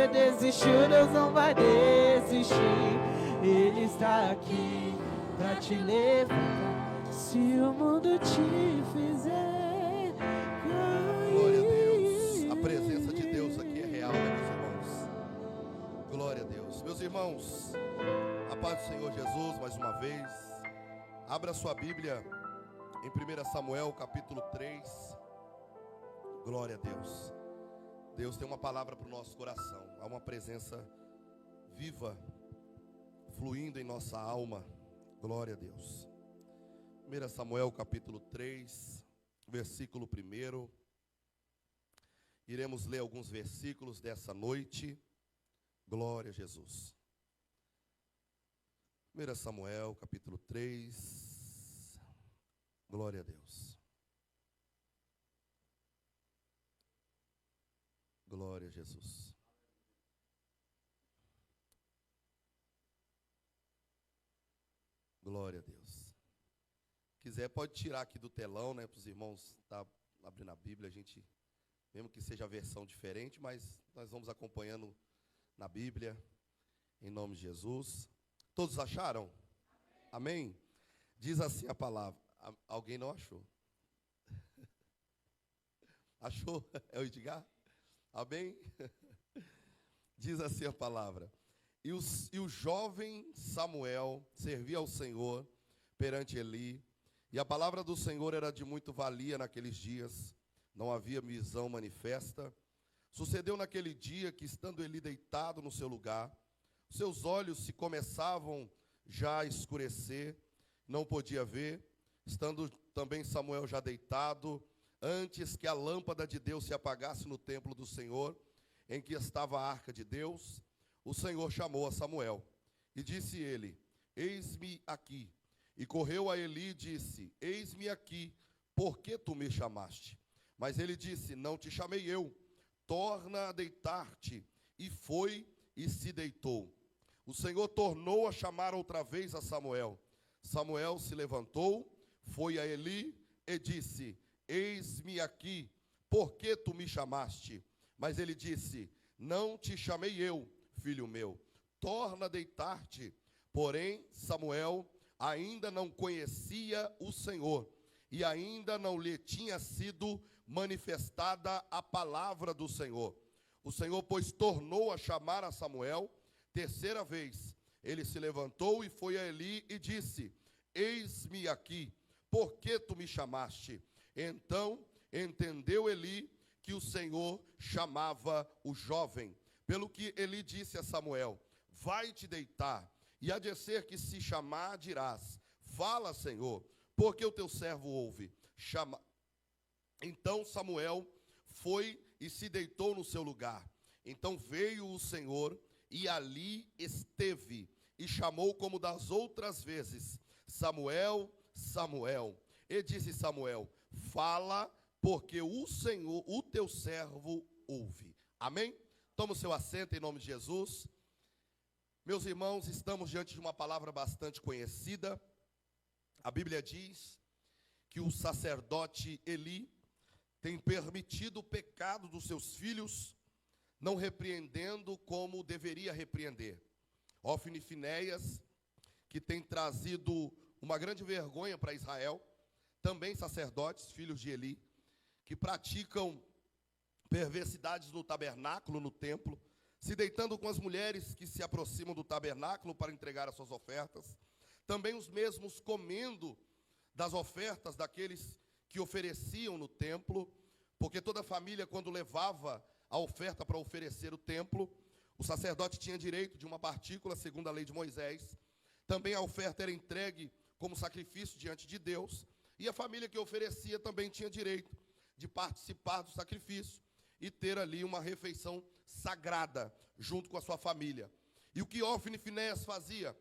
você desistiu, Deus não vai desistir. Ele está aqui pra te levantar. Se o mundo te fizer cair. Glória a Deus. A presença de Deus aqui é real, né, meus irmãos? Glória a Deus. Meus irmãos, a paz do Senhor Jesus, mais uma vez. Abra sua Bíblia em 1 Samuel, capítulo 3. Glória a Deus. Deus tem uma palavra para o nosso coração. Há uma presença viva, fluindo em nossa alma. Glória a Deus. 1 Samuel, capítulo 3, versículo 1. Iremos ler alguns versículos dessa noite. Glória a Jesus. 1 Samuel, capítulo 3. Glória a Deus. Glória a Jesus. Glória a Deus. Quiser pode tirar aqui do telão, né, para os irmãos estar abrindo a Bíblia, a gente, mesmo que seja a versão diferente, mas nós vamos acompanhando na Bíblia, em nome de Jesus. Todos acharam? Amém? Diz assim a palavra. Alguém não achou? Achou? É o Edgar? Amém? Diz assim a palavra. E o jovem Samuel servia ao Senhor perante Eli, e a palavra do Senhor era de muito valia naqueles dias, não havia visão manifesta. Sucedeu naquele dia que, estando Eli deitado no seu lugar, seus olhos se começavam já a escurecer, não podia ver, estando também Samuel já deitado, antes que a lâmpada de Deus se apagasse no templo do Senhor, em que estava a arca de Deus, o Senhor chamou a Samuel, e disse ele, eis-me aqui. E correu a Eli e disse, eis-me aqui, por que tu me chamaste? Mas ele disse, não te chamei eu, torna a deitar-te. E foi e se deitou. O Senhor tornou a chamar outra vez a Samuel. Samuel se levantou, foi a Eli e disse, eis-me aqui, por que tu me chamaste? Mas ele disse, não te chamei eu, filho meu, torna a deitar-te. Porém, Samuel ainda não conhecia o Senhor, e ainda não lhe tinha sido manifestada a palavra do Senhor. O Senhor, pois, tornou a chamar a Samuel, terceira vez. Ele se levantou e foi a Eli e disse, eis-me aqui, por que tu me chamaste? Então entendeu Eli que o Senhor chamava o jovem. Pelo que Eli disse a Samuel, vai-te deitar, e há de ser que se chamar dirás, fala, Senhor, porque o teu servo ouve. Então Samuel foi e se deitou no seu lugar. Então veio o Senhor e ali esteve, e chamou como das outras vezes, Samuel, Samuel. E disse Samuel, fala, porque o Senhor, o teu servo, ouve. Amém? Toma o seu assento em nome de Jesus. Meus irmãos, estamos diante de uma palavra bastante conhecida. A Bíblia diz que o sacerdote Eli tem permitido o pecado dos seus filhos, não repreendendo como deveria repreender. Ofni e Finéias, que tem trazido uma grande vergonha para Israel, também sacerdotes, filhos de Eli, que praticam perversidades no tabernáculo, no templo, se deitando com as mulheres que se aproximam do tabernáculo para entregar as suas ofertas, também os mesmos comendo das ofertas daqueles que ofereciam no templo, porque toda família, quando levava a oferta para oferecer o templo, o sacerdote tinha direito de uma partícula, segundo a lei de Moisés. Também a oferta era entregue como sacrifício diante de Deus, e a família que oferecia também tinha direito de participar do sacrifício e ter ali uma refeição sagrada junto com a sua família. E o que Ofni e Finéias fazia?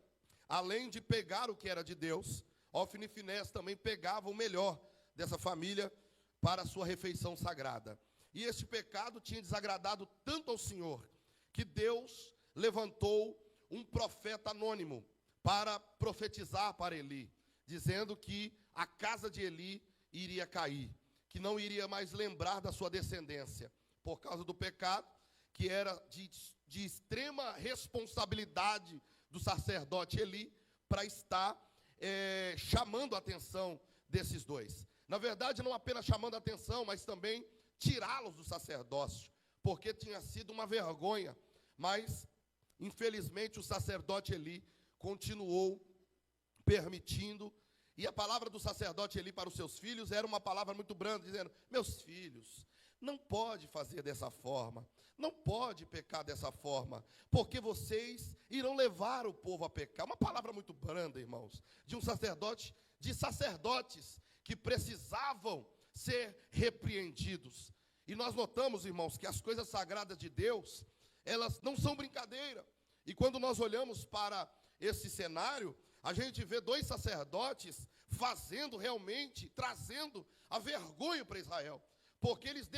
Além de pegar o que era de Deus, Ofni e Finéias também pegavam o melhor dessa família para a sua refeição sagrada. E este pecado tinha desagradado tanto ao Senhor, que Deus levantou um profeta anônimo para profetizar para Eli, dizendo que a casa de Eli iria cair, que não iria mais lembrar da sua descendência, por causa do pecado que era de de extrema responsabilidade do sacerdote Eli para estar chamando a atenção desses dois. Na verdade, não apenas chamando a atenção, mas também tirá-los do sacerdócio, porque tinha sido uma vergonha. Mas, infelizmente, o sacerdote Eli continuou permitindo. E a palavra do sacerdote Eli para os seus filhos era uma palavra muito branda, dizendo: meus filhos, não pode fazer dessa forma, não pode pecar dessa forma, porque vocês irão levar o povo a pecar. Uma palavra muito branda, irmãos, de um sacerdote, de sacerdotes que precisavam ser repreendidos. E nós notamos, irmãos, que as coisas sagradas de Deus, elas não são brincadeira. E quando nós olhamos para esse cenário, a gente vê dois sacerdotes fazendo realmente, trazendo a vergonha para Israel. Porque eles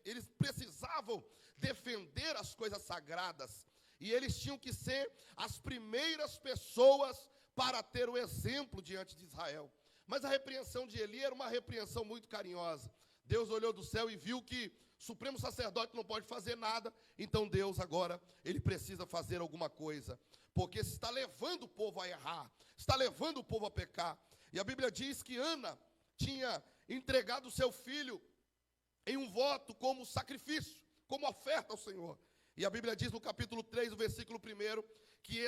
eles precisavam defender as coisas sagradas. E eles tinham que ser as primeiras pessoas para ter o exemplo diante de Israel. Mas a repreensão de Eli era uma repreensão muito carinhosa. Deus olhou do céu e viu que o supremo sacerdote não pode fazer nada. Então Deus agora, ele precisa fazer alguma coisa. Porque se está levando o povo a errar, está levando o povo a pecar. E a Bíblia diz que Ana tinha entregado o seu filho em um voto como sacrifício, como oferta ao Senhor. E a Bíblia diz no capítulo 3, no versículo 1, que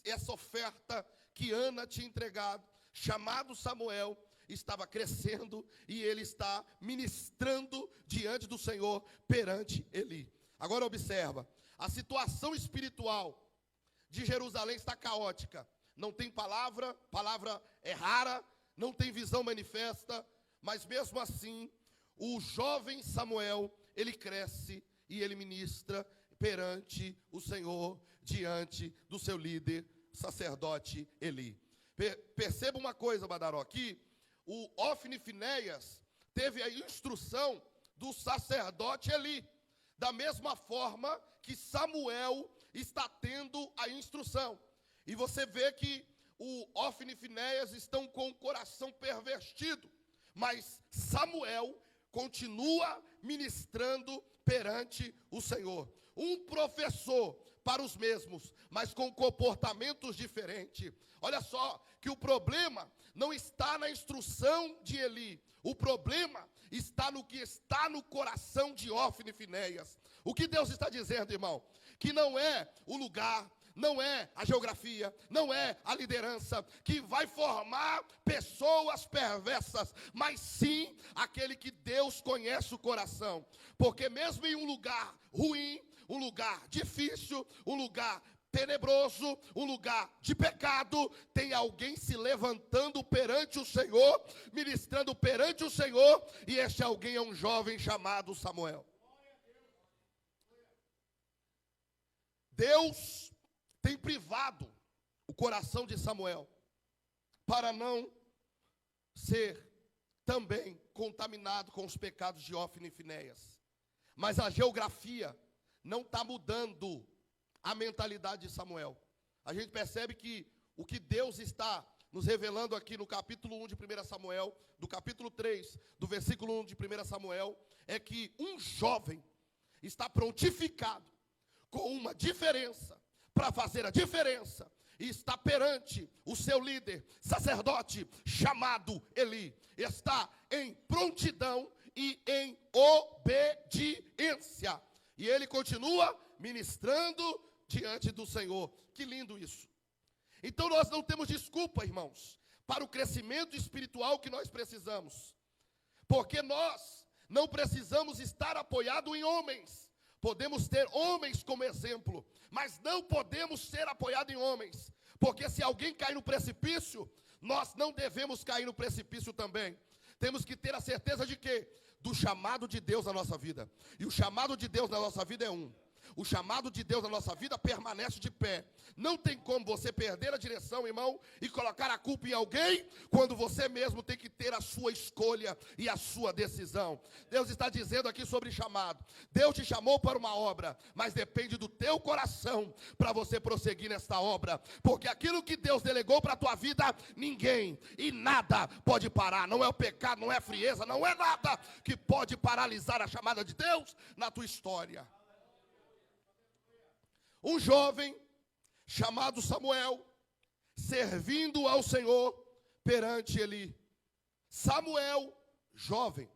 essa oferta que Ana tinha entregado, chamado Samuel, estava crescendo e ele está ministrando diante do Senhor perante Eli. Agora observa, a situação espiritual de Jerusalém está caótica. Não tem palavra é rara, não tem visão manifesta, mas mesmo assim, o jovem Samuel, ele cresce e ele ministra perante o Senhor, diante do seu líder, sacerdote Eli. Perceba uma coisa, Badaró, que o Ofni e Finéias teve a instrução do sacerdote Eli, da mesma forma que Samuel está tendo a instrução. E você vê que o Ofni e Finéias estão com o coração pervertido, mas Samuel continua ministrando perante o Senhor. Um professor para os mesmos, mas com comportamentos diferentes. Olha só, que o problema não está na instrução de Eli. O problema está no que está no coração de Ofni e Finéias. O que Deus está dizendo, irmão? Que não é o lugar, não é a geografia, não é a liderança que vai formar pessoas perversas, mas sim aquele que Deus conhece o coração. Porque mesmo em um lugar ruim, um lugar difícil, um lugar tenebroso, um lugar de pecado, tem alguém se levantando perante o Senhor, ministrando perante o Senhor, e este alguém é um jovem chamado Samuel. Deus tem privado o coração de Samuel para não ser também contaminado com os pecados de Ofni e Finéias. Mas a geografia não está mudando a mentalidade de Samuel. A gente percebe que o que Deus está nos revelando aqui no capítulo 1 de 1 Samuel, do capítulo 3, do versículo 1 de 1 Samuel, é que um jovem está prontificado com uma diferença, para fazer a diferença, e está perante o seu líder, sacerdote, chamado Eli. Está em prontidão e em obediência. E ele continua ministrando diante do Senhor. Que lindo isso. Então nós não temos desculpa, irmãos, para o crescimento espiritual que nós precisamos. Porque nós não precisamos estar apoiados em homens. Podemos ter homens como exemplo, mas não podemos ser apoiados em homens. Porque se alguém cair no precipício, nós não devemos cair no precipício também. Temos que ter a certeza de quê? Do chamado de Deus na nossa vida. E o chamado de Deus na nossa vida é um. O chamado de Deus na nossa vida permanece de pé. Não tem como você perder a direção, irmão, e colocar a culpa em alguém, quando você mesmo tem que ter a sua escolha e a sua decisão. Deus está dizendo aqui sobre chamado. Deus te chamou para uma obra, mas depende do teu coração para você prosseguir nesta obra. Porque aquilo que Deus delegou para a tua vida, ninguém e nada pode parar. Não é o pecado, não é a frieza, não é nada que pode paralisar a chamada de Deus na tua história. Um jovem chamado Samuel, servindo ao Senhor perante Eli. Samuel, jovem,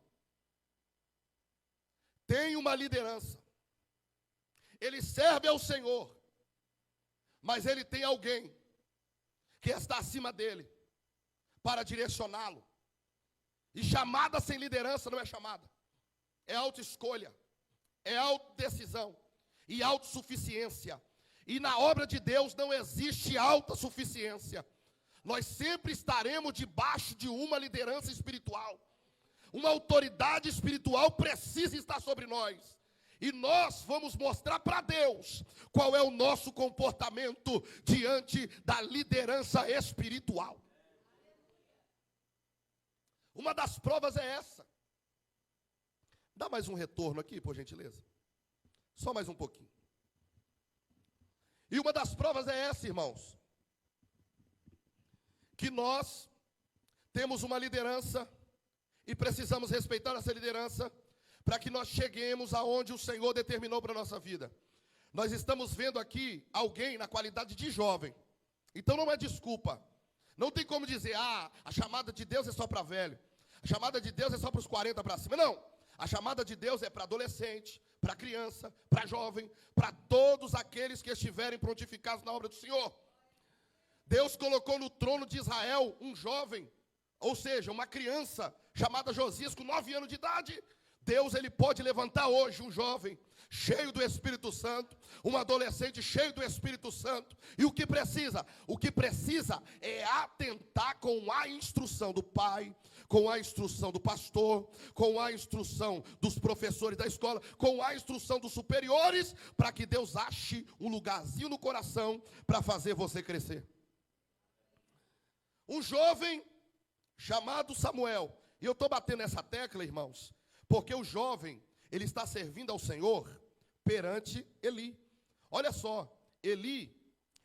tem uma liderança. Ele serve ao Senhor, mas ele tem alguém que está acima dele para direcioná-lo. E chamada sem liderança não é chamada. É autoescolha, é autodecisão e autossuficiência. E na obra de Deus não existe autossuficiência. Nós sempre estaremos debaixo de uma liderança espiritual. Uma autoridade espiritual precisa estar sobre nós. E nós vamos mostrar para Deus qual é o nosso comportamento diante da liderança espiritual. Uma das provas é essa. Dá mais um retorno aqui, por gentileza. Só mais um pouquinho. E uma das provas é essa, irmãos. Que nós temos uma liderança e precisamos respeitar essa liderança para que nós cheguemos aonde o Senhor determinou para a nossa vida. Nós estamos vendo aqui alguém na qualidade de jovem. Então não é desculpa. Não tem como dizer, a chamada de Deus é só para velho. A chamada de Deus é só para os 40 para cima. Não. A chamada de Deus é para adolescente, para criança, para jovem, para todos aqueles que estiverem prontificados na obra do Senhor. Deus colocou no trono de Israel um jovem, ou seja, uma criança chamada Josias com 9 anos de idade. Deus, ele pode levantar hoje um jovem cheio do Espírito Santo, um adolescente cheio do Espírito Santo. E o que precisa? O que precisa é atentar com a instrução do pai, com a instrução do pastor, com a instrução dos professores da escola, com a instrução dos superiores, para que Deus ache um lugarzinho no coração para fazer você crescer. Um jovem chamado Samuel. E eu estou batendo essa tecla, irmãos, porque o jovem, ele está servindo ao Senhor perante Eli. Olha só, Eli,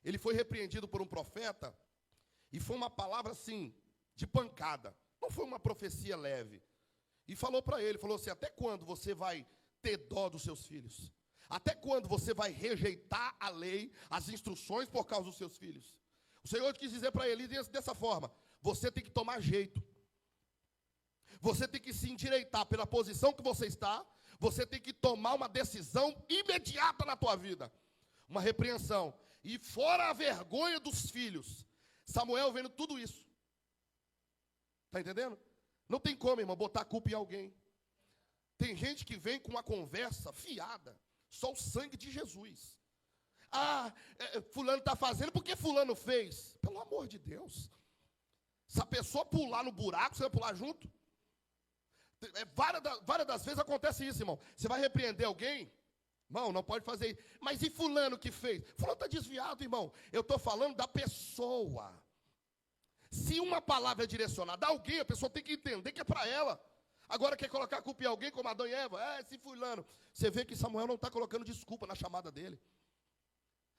ele foi repreendido por um profeta, e foi uma palavra assim, de pancada. Não foi uma profecia leve. E falou para ele, falou assim, até quando você vai ter dó dos seus filhos? Até quando você vai rejeitar a lei, as instruções por causa dos seus filhos? O Senhor quis dizer para Eli dessa forma, você tem que tomar jeito. Você tem que se endireitar pela posição que você está. Você tem que tomar uma decisão imediata na tua vida. Uma repreensão. E fora a vergonha dos filhos. Samuel vendo tudo isso. Está entendendo? Não tem como, irmão, botar a culpa em alguém. Tem gente que vem com uma conversa fiada. Só o sangue de Jesus. Fulano está fazendo porque fulano fez. Pelo amor de Deus. Se a pessoa pular no buraco, você vai pular junto? Várias das vezes acontece isso, irmão. Você vai repreender alguém, irmão, não pode fazer isso. Mas e fulano que fez? Fulano está desviado, irmão. Eu estou falando da pessoa. Se uma palavra é direcionada a alguém, a pessoa tem que entender que é para ela. Agora quer colocar a culpa em alguém, como Adão e Eva? Esse fulano. Você vê que Samuel não está colocando desculpa na chamada dele.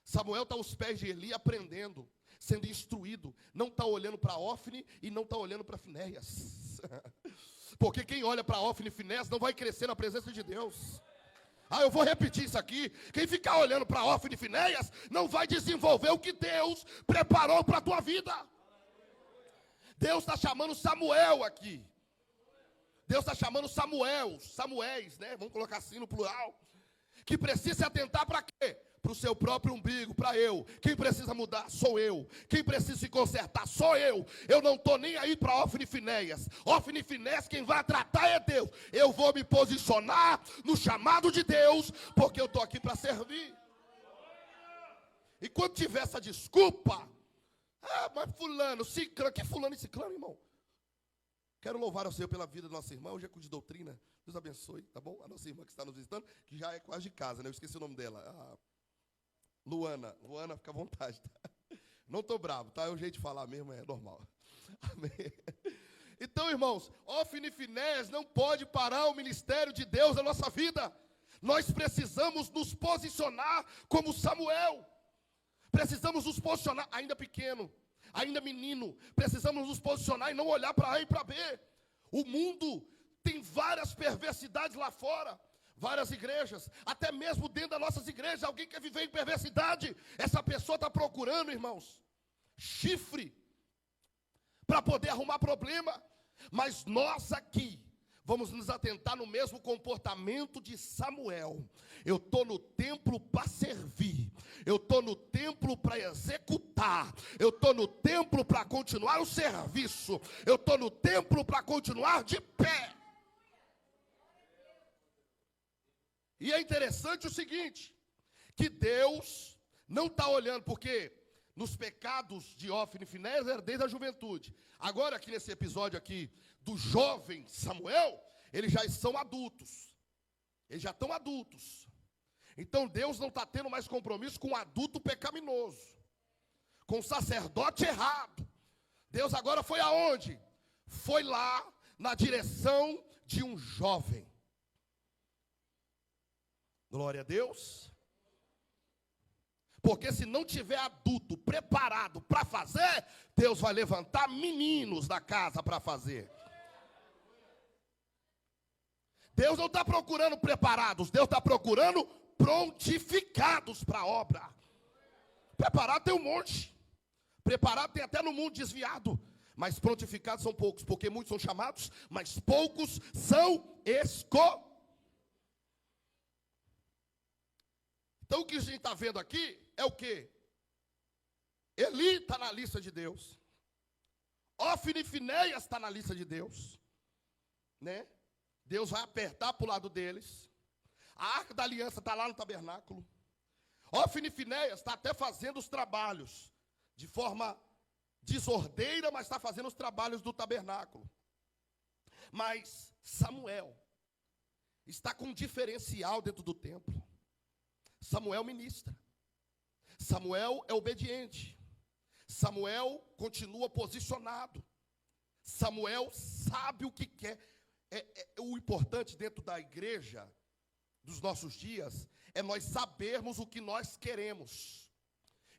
Samuel está aos pés de Eli aprendendo, sendo instruído. Não está olhando para Ofni e não está olhando para Finéias. Porque quem olha para Ofni e Finéias não vai crescer na presença de Deus. Eu vou repetir isso aqui. Quem ficar olhando para Ofni e Finéias não vai desenvolver o que Deus preparou para a tua vida. Deus está chamando Samuel aqui. Deus está chamando Samuéis, né? Vamos colocar assim no plural. Que precisa se atentar para quê? Para o seu próprio umbigo, para eu. Quem precisa mudar sou eu. Quem precisa se consertar sou eu. Eu não estou nem aí para Ofni e Finéias. Ofni e Finéias, quem vai tratar é Deus. Eu vou me posicionar no chamado de Deus, porque eu estou aqui para servir. E quando tiver essa desculpa, mas fulano, ciclano, que fulano e ciclano, irmão? Quero louvar ao Senhor pela vida da nossa irmã. Hoje é culto de doutrina. Deus abençoe, tá bom? A nossa irmã que está nos visitando, que já é quase de casa, né? Eu esqueci o nome dela. Luana, fica à vontade, tá? Não estou bravo, tá? É o jeito de falar mesmo, é normal. Amém. Então, irmãos, Ofni e Finéias não pode parar o ministério de Deus na nossa vida. Nós precisamos nos posicionar como Samuel. Precisamos nos posicionar, ainda pequeno, ainda menino. Precisamos nos posicionar e não olhar para A e para B. O mundo tem várias perversidades lá fora. Várias igrejas, até mesmo dentro das nossas igrejas, alguém quer viver em perversidade. Essa pessoa está procurando, irmãos, chifre para poder arrumar problema. Mas nós aqui vamos nos atentar no mesmo comportamento de Samuel. Eu estou no templo para servir, eu estou no templo para executar, eu estou no templo para continuar o serviço, eu estou no templo para continuar de pé. E é interessante o seguinte, que Deus não está olhando, porque nos pecados de Ofni e Finéias era desde a juventude. Agora aqui nesse episódio aqui do jovem Samuel, eles já são adultos. Eles já estão adultos. Então Deus não está tendo mais compromisso com um adulto pecaminoso, com um sacerdote errado. Deus agora foi aonde? Foi lá na direção de um jovem. Glória a Deus. Porque se não tiver adulto preparado para fazer, Deus vai levantar meninos da casa para fazer. Deus não está procurando preparados, Deus está procurando prontificados para a obra. Preparado tem um monte. Preparado tem até no mundo desviado. Mas prontificados são poucos, porque muitos são chamados, mas poucos são escolhidos. Então o que a gente está vendo aqui é o quê? Eli está na lista de Deus. Ofni e Finéias está na lista de Deus. Né? Deus vai apertar para o lado deles. A arca da aliança está lá no tabernáculo. Ofni e Finéias está até fazendo os trabalhos de forma desordeira, mas está fazendo os trabalhos do tabernáculo. Mas Samuel está com um diferencial dentro do templo. Samuel ministra. Samuel é obediente. Samuel continua posicionado. Samuel sabe o que quer. O importante dentro da igreja dos nossos dias é nós sabermos o que nós queremos.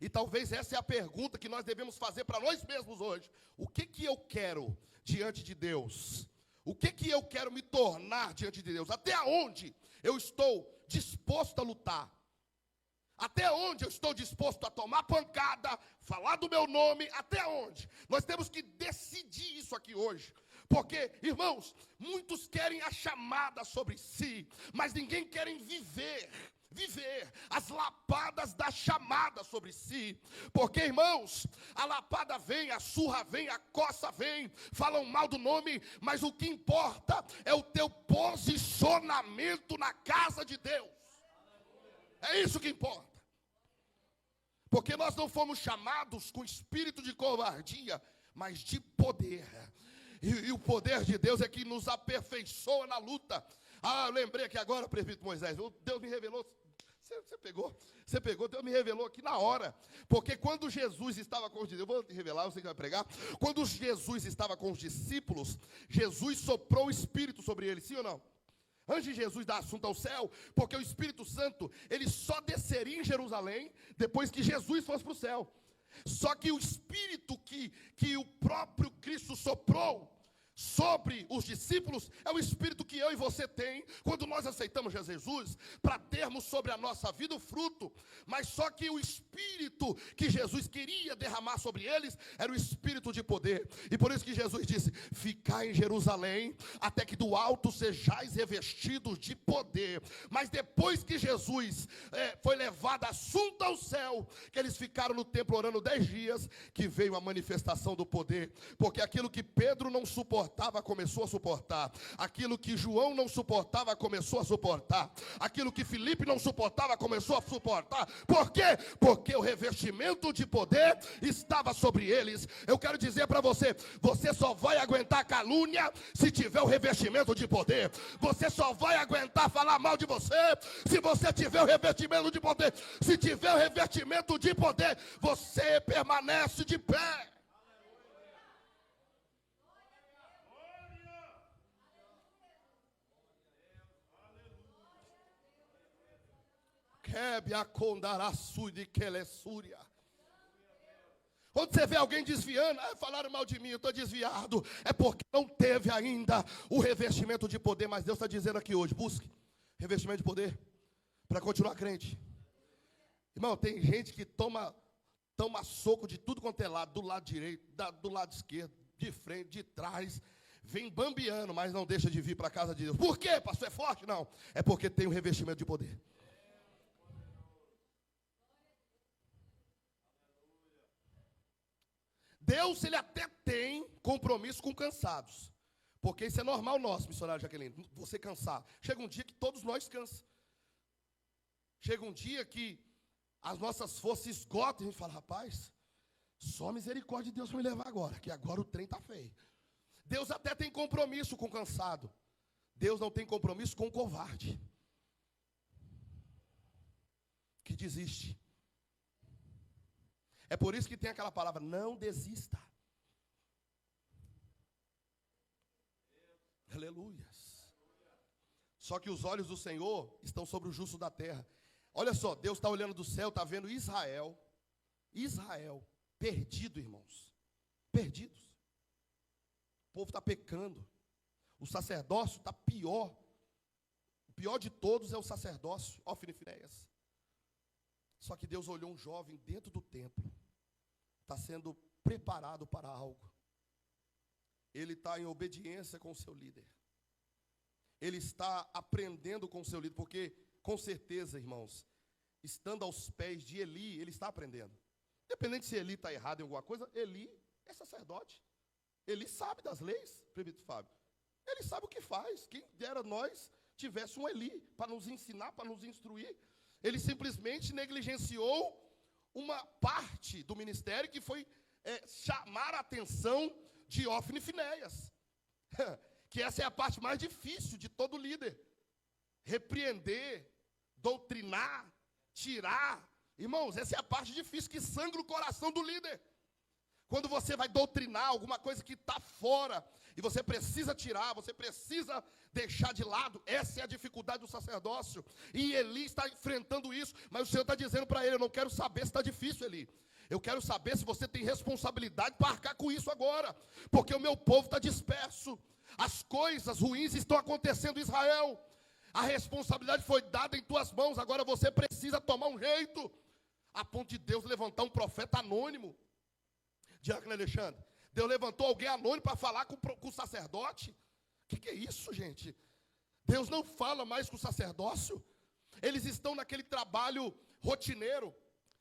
E talvez essa é a pergunta que nós devemos fazer para nós mesmos hoje. O que eu quero diante de Deus? O que eu quero me tornar diante de Deus? Até onde eu estou disposto a lutar? Até onde eu estou disposto a tomar pancada, falar do meu nome, até onde? Nós temos que decidir isso aqui hoje. Porque, irmãos, muitos querem a chamada sobre si, mas ninguém quer viver as lapadas da chamada sobre si. Porque, irmãos, a lapada vem, a surra vem, a coça vem, falam mal do nome, mas o que importa é o teu posicionamento na casa de Deus. É isso que importa. Porque nós não fomos chamados com espírito de covardia, mas de poder. E o poder de Deus é que nos aperfeiçoa na luta. Ah, eu lembrei aqui agora, prefeito Moisés, Deus me revelou. Você pegou, Deus me revelou aqui na hora. Porque quando Jesus estava com os discípulos, eu vou te revelar, você que vai pregar. Quando Jesus estava com os discípulos, Jesus soprou o Espírito sobre eles, sim ou não? Antes de Jesus dar assunto ao céu, porque o Espírito Santo, ele só desceria em Jerusalém depois que Jesus fosse para o céu. Só que o Espírito que o próprio Cristo soprou sobre os discípulos é o Espírito que eu e você tem quando nós aceitamos Jesus, para termos sobre a nossa vida o fruto. Mas só que o Espírito que Jesus queria derramar sobre eles era o Espírito de poder. E por isso que Jesus disse: ficai em Jerusalém até que do alto sejais revestidos de poder. Mas depois que Jesus foi levado assunto ao céu, que eles ficaram no templo orando 10 dias, que veio a manifestação do poder. Porque aquilo que Pedro não suportava, começou a suportar. Aquilo que João não suportava, começou a suportar. Aquilo que Filipe não suportava, começou a suportar. Por quê? Porque o revestimento de poder estava sobre eles. Eu quero dizer para você, você só vai aguentar calúnia se tiver o revestimento de poder. Você só vai aguentar falar mal de você se você tiver o revestimento de poder. Se tiver o revestimento de poder, você permanece de pé. Quando você vê alguém desviando, falaram mal de mim, eu estou desviado, é porque não teve ainda o revestimento de poder. Mas Deus está dizendo aqui hoje: Revestimento de poder para continuar crente. Irmão, tem gente que toma soco de tudo quanto é lado, do lado direito, do lado esquerdo, de frente, de trás, vem bambeando, mas não deixa de vir para a casa de Deus. Por quê, pastor? É forte? Não, é porque tem um revestimento de poder. Deus, ele até tem compromisso com cansados, porque isso é normal nosso, missionário Jaqueline, você cansar. Chega um dia que todos nós cansamos. Chega um dia que as nossas forças esgotam e a gente fala, rapaz, só misericórdia de Deus para me levar agora, que agora o trem está feio. Deus até tem compromisso com o cansado. Deus não tem compromisso com o covarde, que desiste. É por isso que tem aquela palavra, não desista. Aleluias. Só que os olhos do Senhor estão sobre o justo da terra. Olha só, Deus está olhando do céu, está vendo Israel, perdido, irmãos, perdidos. O povo está pecando, o sacerdócio está pior. O pior de todos é o sacerdócio, Ofni e Finéias. Só que Deus olhou um jovem dentro do templo, está sendo preparado para algo. Ele está em obediência com o seu líder. Ele está aprendendo com o seu líder, porque, com certeza, irmãos, estando aos pés de Eli, ele está aprendendo. Independente se Eli está errado em alguma coisa, Eli é sacerdote. Ele sabe das leis, presbítero Fábio. Ele sabe o que faz. Quem dera nós tivesse um Eli para nos ensinar, para nos instruir. Ele simplesmente negligenciou uma parte do ministério que foi chamar a atenção de Ofni e Finéias. Que essa é a parte mais difícil de todo líder. Repreender, doutrinar, tirar. Irmãos, essa é a parte difícil que sangra o coração do líder. Quando você vai doutrinar alguma coisa que está fora, e você precisa tirar, você precisa deixar de lado, essa é a dificuldade do sacerdócio. E Eli está enfrentando isso, mas o Senhor está dizendo para ele, eu não quero saber se está difícil, Eli. Eu quero saber se você tem responsabilidade para arcar com isso agora, porque o meu povo está disperso. As coisas ruins estão acontecendo em Israel. A responsabilidade foi dada em tuas mãos, agora você precisa tomar um jeito, a ponto de Deus levantar um profeta anônimo. Diácono Alexandre, Deus levantou alguém anônimo para falar com o sacerdote? O que é isso, gente? Deus não fala mais com o sacerdócio. Eles estão naquele trabalho rotineiro.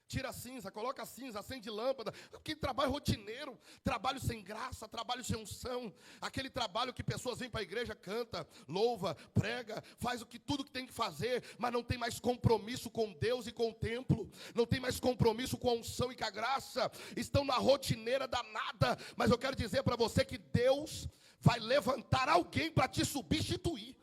Tira a cinza, coloca a cinza, acende lâmpada. Aquele trabalho rotineiro, trabalho sem graça, trabalho sem unção. Aquele trabalho que pessoas vêm para a igreja, canta, louva, prega, faz tudo que tem que fazer, mas não tem mais compromisso com Deus e com o templo. Não tem mais compromisso com a unção e com a graça. Estão na rotineira danada. Mas eu quero dizer para você que Deus vai levantar alguém para te substituir.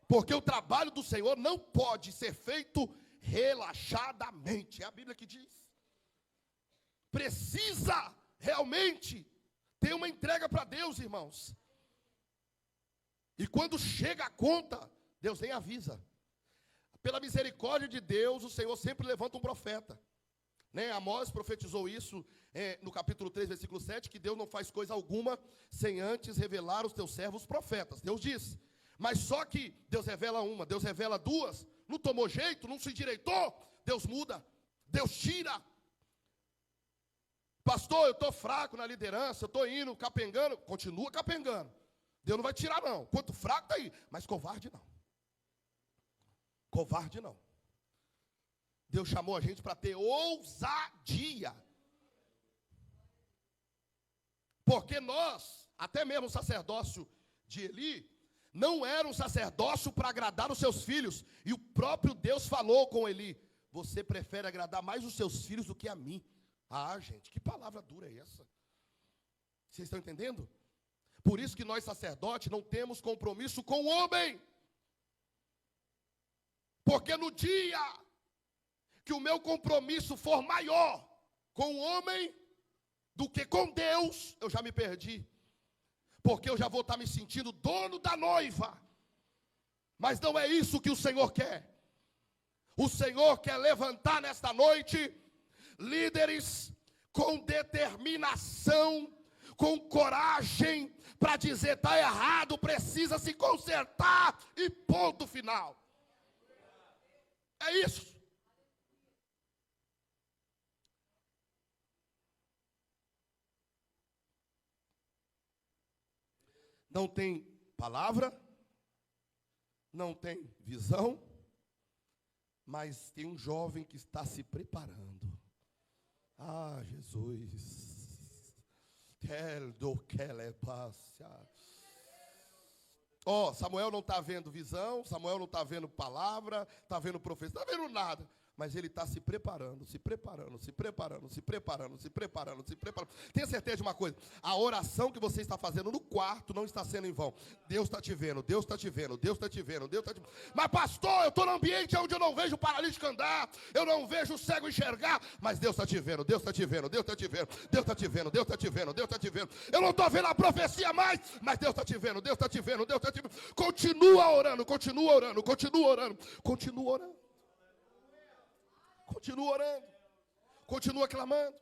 Porque o trabalho do Senhor não pode ser feito relaxadamente, é a Bíblia que diz. Precisa realmente ter uma entrega para Deus, irmãos. E quando chega a conta, Deus nem avisa. Pela misericórdia de Deus, o Senhor sempre levanta um profeta. Amós profetizou isso no capítulo 3, versículo 7, que Deus não faz coisa alguma sem antes revelar os teus servos profetas. Deus diz. Mas só que Deus revela uma, Deus revela duas, não tomou jeito, não se endireitou, Deus muda, Deus tira. Pastor, eu estou fraco na liderança, eu estou indo, capengando, continua capengando. Deus não vai tirar não, quanto fraco está aí, mas covarde não. Covarde não. Deus chamou a gente para ter ousadia. Porque nós, até mesmo o sacerdócio de Eli, não era um sacerdócio para agradar os seus filhos. E o próprio Deus falou com Eli, você prefere agradar mais os seus filhos do que a mim. Ah, gente, que palavra dura é essa? Vocês estão entendendo? Por isso que nós sacerdotes não temos compromisso com o homem. Porque no dia que o meu compromisso for maior com o homem do que com Deus, eu já me perdi. Porque eu já vou estar me sentindo dono da noiva. Mas não é isso que o Senhor quer. O Senhor quer levantar nesta noite líderes com determinação, com coragem para dizer: está errado, precisa se consertar e ponto final. É isso. Não tem palavra, não tem visão, mas tem um jovem que está se preparando. Ah, Jesus. Ó, Samuel não está vendo visão, Samuel não está vendo palavra, está vendo profecia, não está vendo nada. Mas ele está se preparando, se preparando, se preparando, se preparando, se preparando, se preparando. Tenha certeza de uma coisa: a oração que você está fazendo no quarto não está sendo em vão. Deus está te vendo, Deus está te vendo, Deus está te vendo, Deus está te vendo. Mas pastor, eu estou no ambiente onde eu não vejo o paralítico andar, eu não vejo o cego enxergar, mas Deus está te vendo, Deus está te vendo, Deus está te vendo, Deus está te vendo, Deus está te vendo, Deus está te vendo. Eu não estou vendo a profecia mais, mas Deus está te vendo, Deus está te vendo, Deus está te vendo. Continua orando, continua orando, continua orando, continua orando. Continua orando, continua clamando,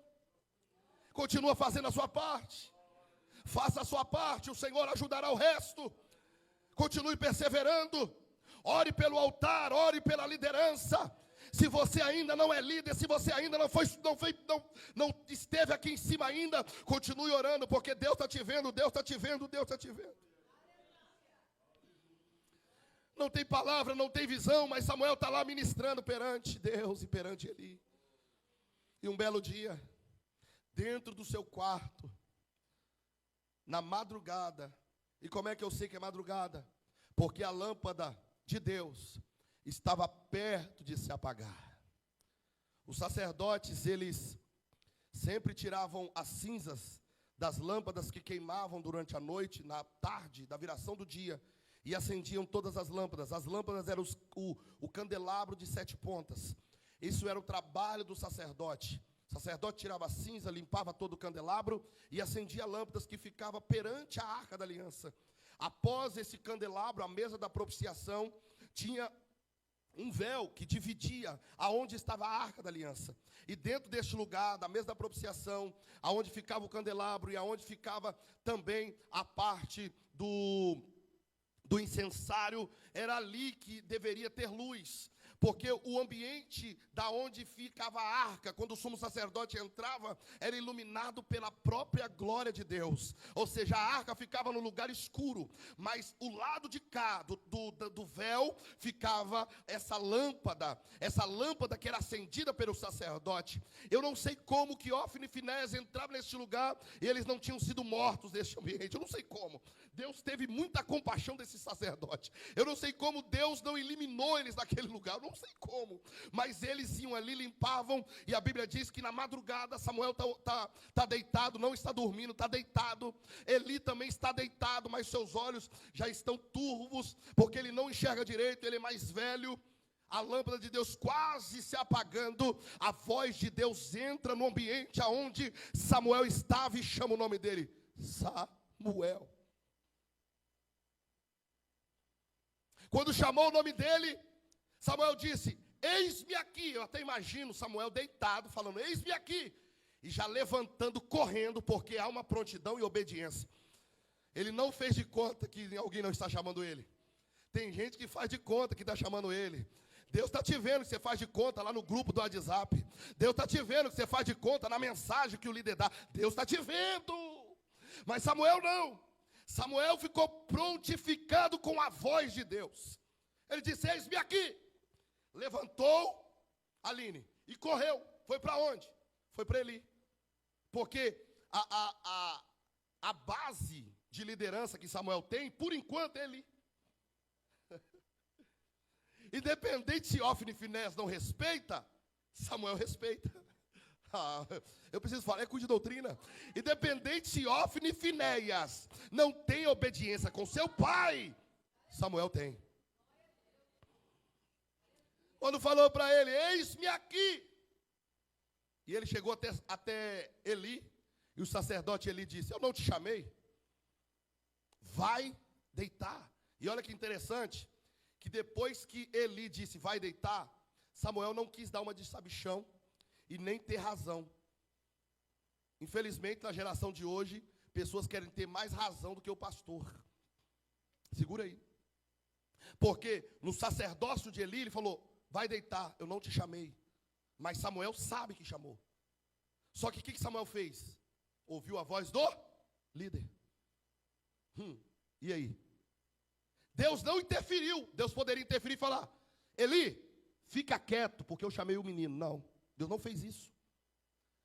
continua fazendo a sua parte. Faça a sua parte, o Senhor ajudará o resto. Continue perseverando. Ore pelo altar, ore pela liderança. Se você ainda não é líder, se você ainda não esteve aqui em cima ainda, continue orando, porque Deus está te vendo, Deus está te vendo, Deus está te vendo. Não tem palavra, não tem visão, mas Samuel está lá ministrando perante Deus e perante Eli. E um belo dia, dentro do seu quarto, na madrugada. E como é que eu sei que é madrugada? Porque a lâmpada de Deus estava perto de se apagar. Os sacerdotes, eles sempre tiravam as cinzas das lâmpadas que queimavam durante a noite, na tarde, da viração do dia, e acendiam todas as lâmpadas. As lâmpadas eram o candelabro de 7 pontas. Isso era o trabalho do sacerdote. O sacerdote tirava a cinza, limpava todo o candelabro e acendia lâmpadas que ficavam perante a arca da aliança. Após esse candelabro, a mesa da propiciação tinha um véu que dividia aonde estava a arca da aliança. E dentro deste lugar, da mesa da propiciação, aonde ficava o candelabro e aonde ficava também a parte do incensário, era ali que deveria ter luz. Porque o ambiente da onde ficava a arca, quando o sumo sacerdote entrava, era iluminado pela própria glória de Deus. Ou seja, a arca ficava no lugar escuro, mas o lado de cá do véu ficava essa lâmpada que era acendida pelo sacerdote. Eu não sei como que Ofni e Finéias entravam neste lugar e eles não tinham sido mortos neste ambiente. Eu não sei como. Deus teve muita compaixão desse sacerdote. Eu não sei como Deus não eliminou eles daquele lugar. Eu não sei como. Mas eles iam ali, limpavam. E a Bíblia diz que na madrugada Samuel está deitado, não está dormindo, está deitado. Eli também está deitado, mas seus olhos já estão turvos, porque ele não enxerga direito, ele é mais velho. A lâmpada de Deus quase se apagando. A voz de Deus entra no ambiente aonde Samuel estava e chama o nome dele: Samuel. Quando chamou o nome dele, Samuel disse: eis-me aqui. Eu até imagino Samuel deitado, falando: eis-me aqui. E já levantando, correndo, porque há uma prontidão e obediência. Ele não fez de conta que alguém não está chamando ele. Tem gente que faz de conta que está chamando ele. Deus está te vendo que você faz de conta lá no grupo do WhatsApp. Deus está te vendo que você faz de conta na mensagem que o líder dá. Deus está te vendo. Mas Samuel não. Samuel ficou prontificado com a voz de Deus. Ele disse: eis-me aqui. Levantou, Aline, e correu. Foi para onde? Foi para Eli. Porque a base de liderança que Samuel tem, por enquanto, é Eli. Independente se Ofni e Finéias não respeita, Samuel respeita. Eu preciso falar, é curso de doutrina. Independente se Ofni e Finéias não tem obediência com seu pai, Samuel tem. Quando falou para ele: eis-me aqui. E ele chegou até Eli, e o sacerdote Eli disse: eu não te chamei, vai deitar. E olha que interessante, que depois que Eli disse vai deitar, Samuel não quis dar uma de sabichão e nem ter razão. Infelizmente, na geração de hoje, pessoas querem ter mais razão do que o pastor. Segura aí. Porque no sacerdócio de Eli, ele falou, vai deitar, eu não te chamei. Mas Samuel sabe que chamou. Só que o que Samuel fez? Ouviu a voz do líder. E aí? Deus não interferiu. Deus poderia interferir e falar, Eli, fica quieto, porque eu chamei o menino. Não, Deus não fez isso.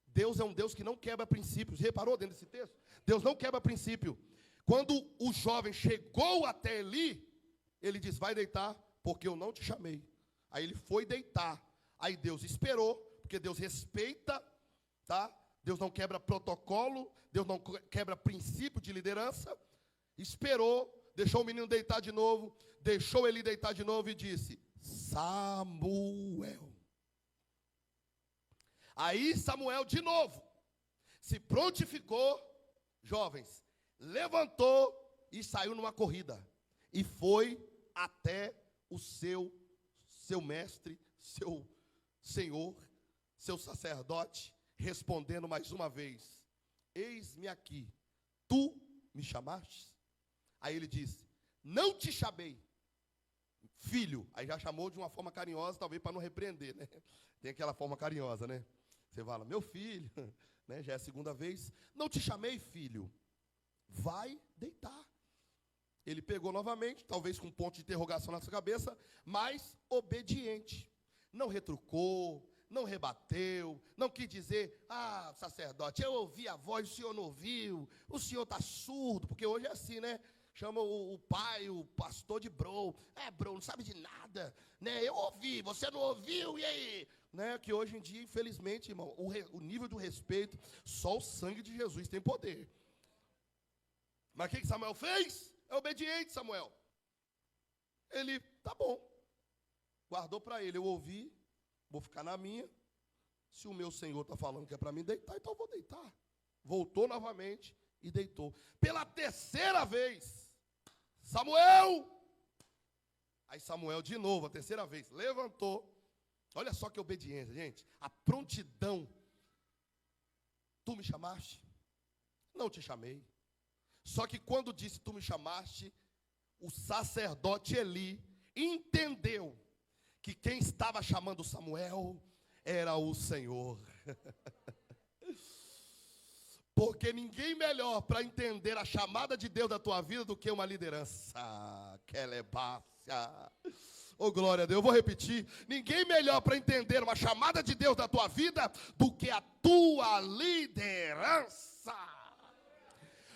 Deus é um Deus que não quebra princípios. Reparou dentro desse texto? Deus não quebra princípio. Quando o jovem chegou até Eli, ele diz, vai deitar, porque eu não te chamei. Aí ele foi deitar. Aí Deus esperou, porque Deus respeita, tá? Deus não quebra protocolo, Deus não quebra princípio de liderança. Esperou, deixou o menino deitar de novo, deixou ele deitar de novo e disse, Samuel. Aí Samuel de novo se prontificou, jovens, levantou e saiu numa corrida. E foi até o seu mestre, seu senhor, seu sacerdote, respondendo mais uma vez, eis-me aqui, tu me chamaste? Aí ele disse, não te chamei, filho. Aí já chamou de uma forma carinhosa, talvez para não repreender, né? Tem aquela forma carinhosa, né? Você fala, meu filho, né? Já é a segunda vez. Não te chamei, filho. Vai deitar. Ele pegou novamente, talvez com um ponto de interrogação na sua cabeça, mas obediente. Não retrucou, não rebateu, não quis dizer, sacerdote, eu ouvi a voz, o senhor não ouviu, o senhor está surdo, porque hoje é assim, né? Chama o pai, o pastor de bro. Bro, não sabe de nada, né? Eu ouvi, você não ouviu, e aí? Né? Que hoje em dia, infelizmente, irmão, o nível do respeito, só o sangue de Jesus tem poder. Mas o que Samuel fez? É obediente, Samuel. Ele, tá bom. Guardou para ele, eu ouvi, vou ficar na minha. Se o meu Senhor está falando que é para mim deitar, então eu vou deitar. Voltou novamente e deitou. Pela terceira vez, Samuel. Aí Samuel de novo, a terceira vez, levantou. Olha só que obediência, gente. A prontidão. Tu me chamaste? Não te chamei. Só que quando disse tu me chamaste, o sacerdote Eli entendeu que quem estava chamando Samuel era o Senhor. Porque ninguém melhor para entender a chamada de Deus da tua vida do que uma liderança. Oh, glória a Deus, eu vou repetir. Ninguém melhor para entender uma chamada de Deus da tua vida do que a tua liderança.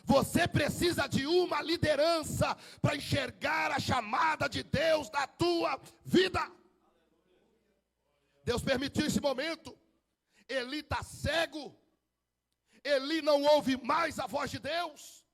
Você precisa de uma liderança para enxergar a chamada de Deus da tua vida. Deus permitiu esse momento. Eli está cego. Eli não ouve mais a voz de Deus.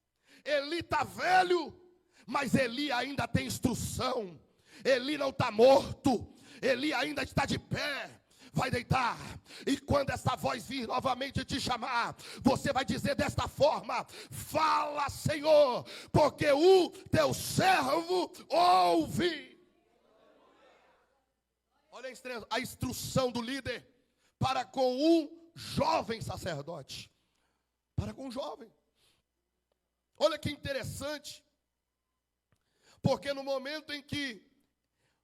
Eli está velho, mas Eli ainda tem instrução. Eli não está morto. Eli ainda está de pé. Vai deitar, e quando essa voz vir novamente te chamar, você vai dizer desta forma: fala, Senhor, porque o teu servo ouve. Olha a instrução do líder para com um jovem sacerdote, para com um jovem. Olha que interessante, porque no momento em que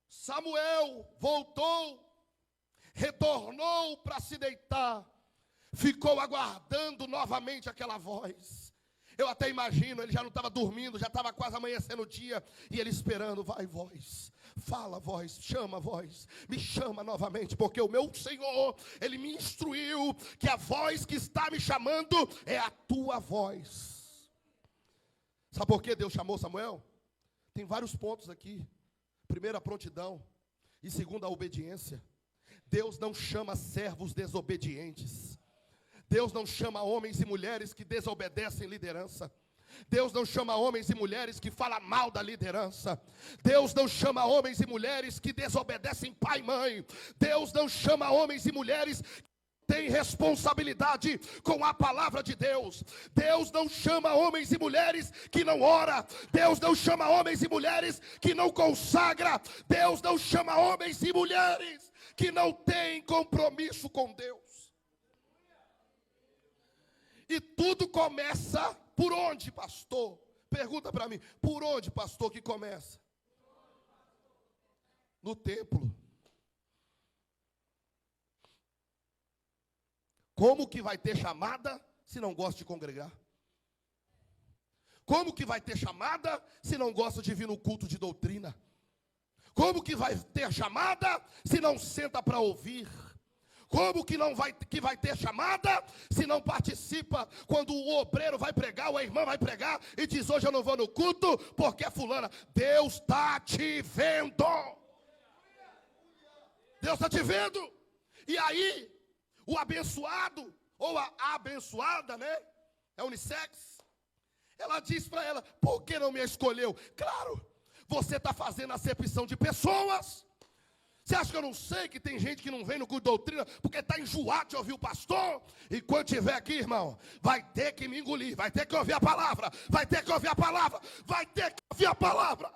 Samuel voltou, retornou para se deitar, ficou aguardando novamente aquela voz. Eu até imagino, ele já não estava dormindo, já estava quase amanhecendo o dia, e ele esperando, vai voz, fala voz, chama voz, me chama novamente, porque o meu Senhor, Ele me instruiu que a voz que está me chamando é a tua voz. Sabe por que Deus chamou Samuel? Tem vários pontos aqui. Primeiro, a prontidão, e segundo, a obediência. Deus não chama servos desobedientes. Deus não chama homens e mulheres que desobedecem liderança. Deus não chama homens e mulheres que falam mal da liderança. Deus não chama homens e mulheres que desobedecem pai e mãe. Deus não chama homens e mulheres que têm responsabilidade com a palavra de Deus. Deus não chama homens e mulheres que não ora. Deus não chama homens e mulheres que não consagra. Deus não chama homens e mulheres que não têm compromisso com Deus. E tudo começa por onde, pastor? Pergunta para mim, por onde, pastor, que começa? No templo. Como que vai ter chamada se não gosta de congregar? Como que vai ter chamada se não gosta de vir no culto de doutrina? Como que vai ter chamada se não senta para ouvir? Como que vai ter chamada se não participa quando o obreiro vai pregar, ou a irmã vai pregar e diz: hoje eu não vou no culto porque é fulana? Deus está te vendo. Deus está te vendo. E aí, o abençoado, ou a abençoada, né? É unissex. Ela diz para ela: por que não me escolheu? Claro, você está fazendo acepção de pessoas. Você acha que eu não sei que tem gente que não vem no culto de doutrina porque está enjoado de ouvir o pastor? E quando estiver aqui, irmão, vai ter que me engolir, vai ter que ouvir a palavra, vai ter que ouvir a palavra, vai ter que ouvir a palavra.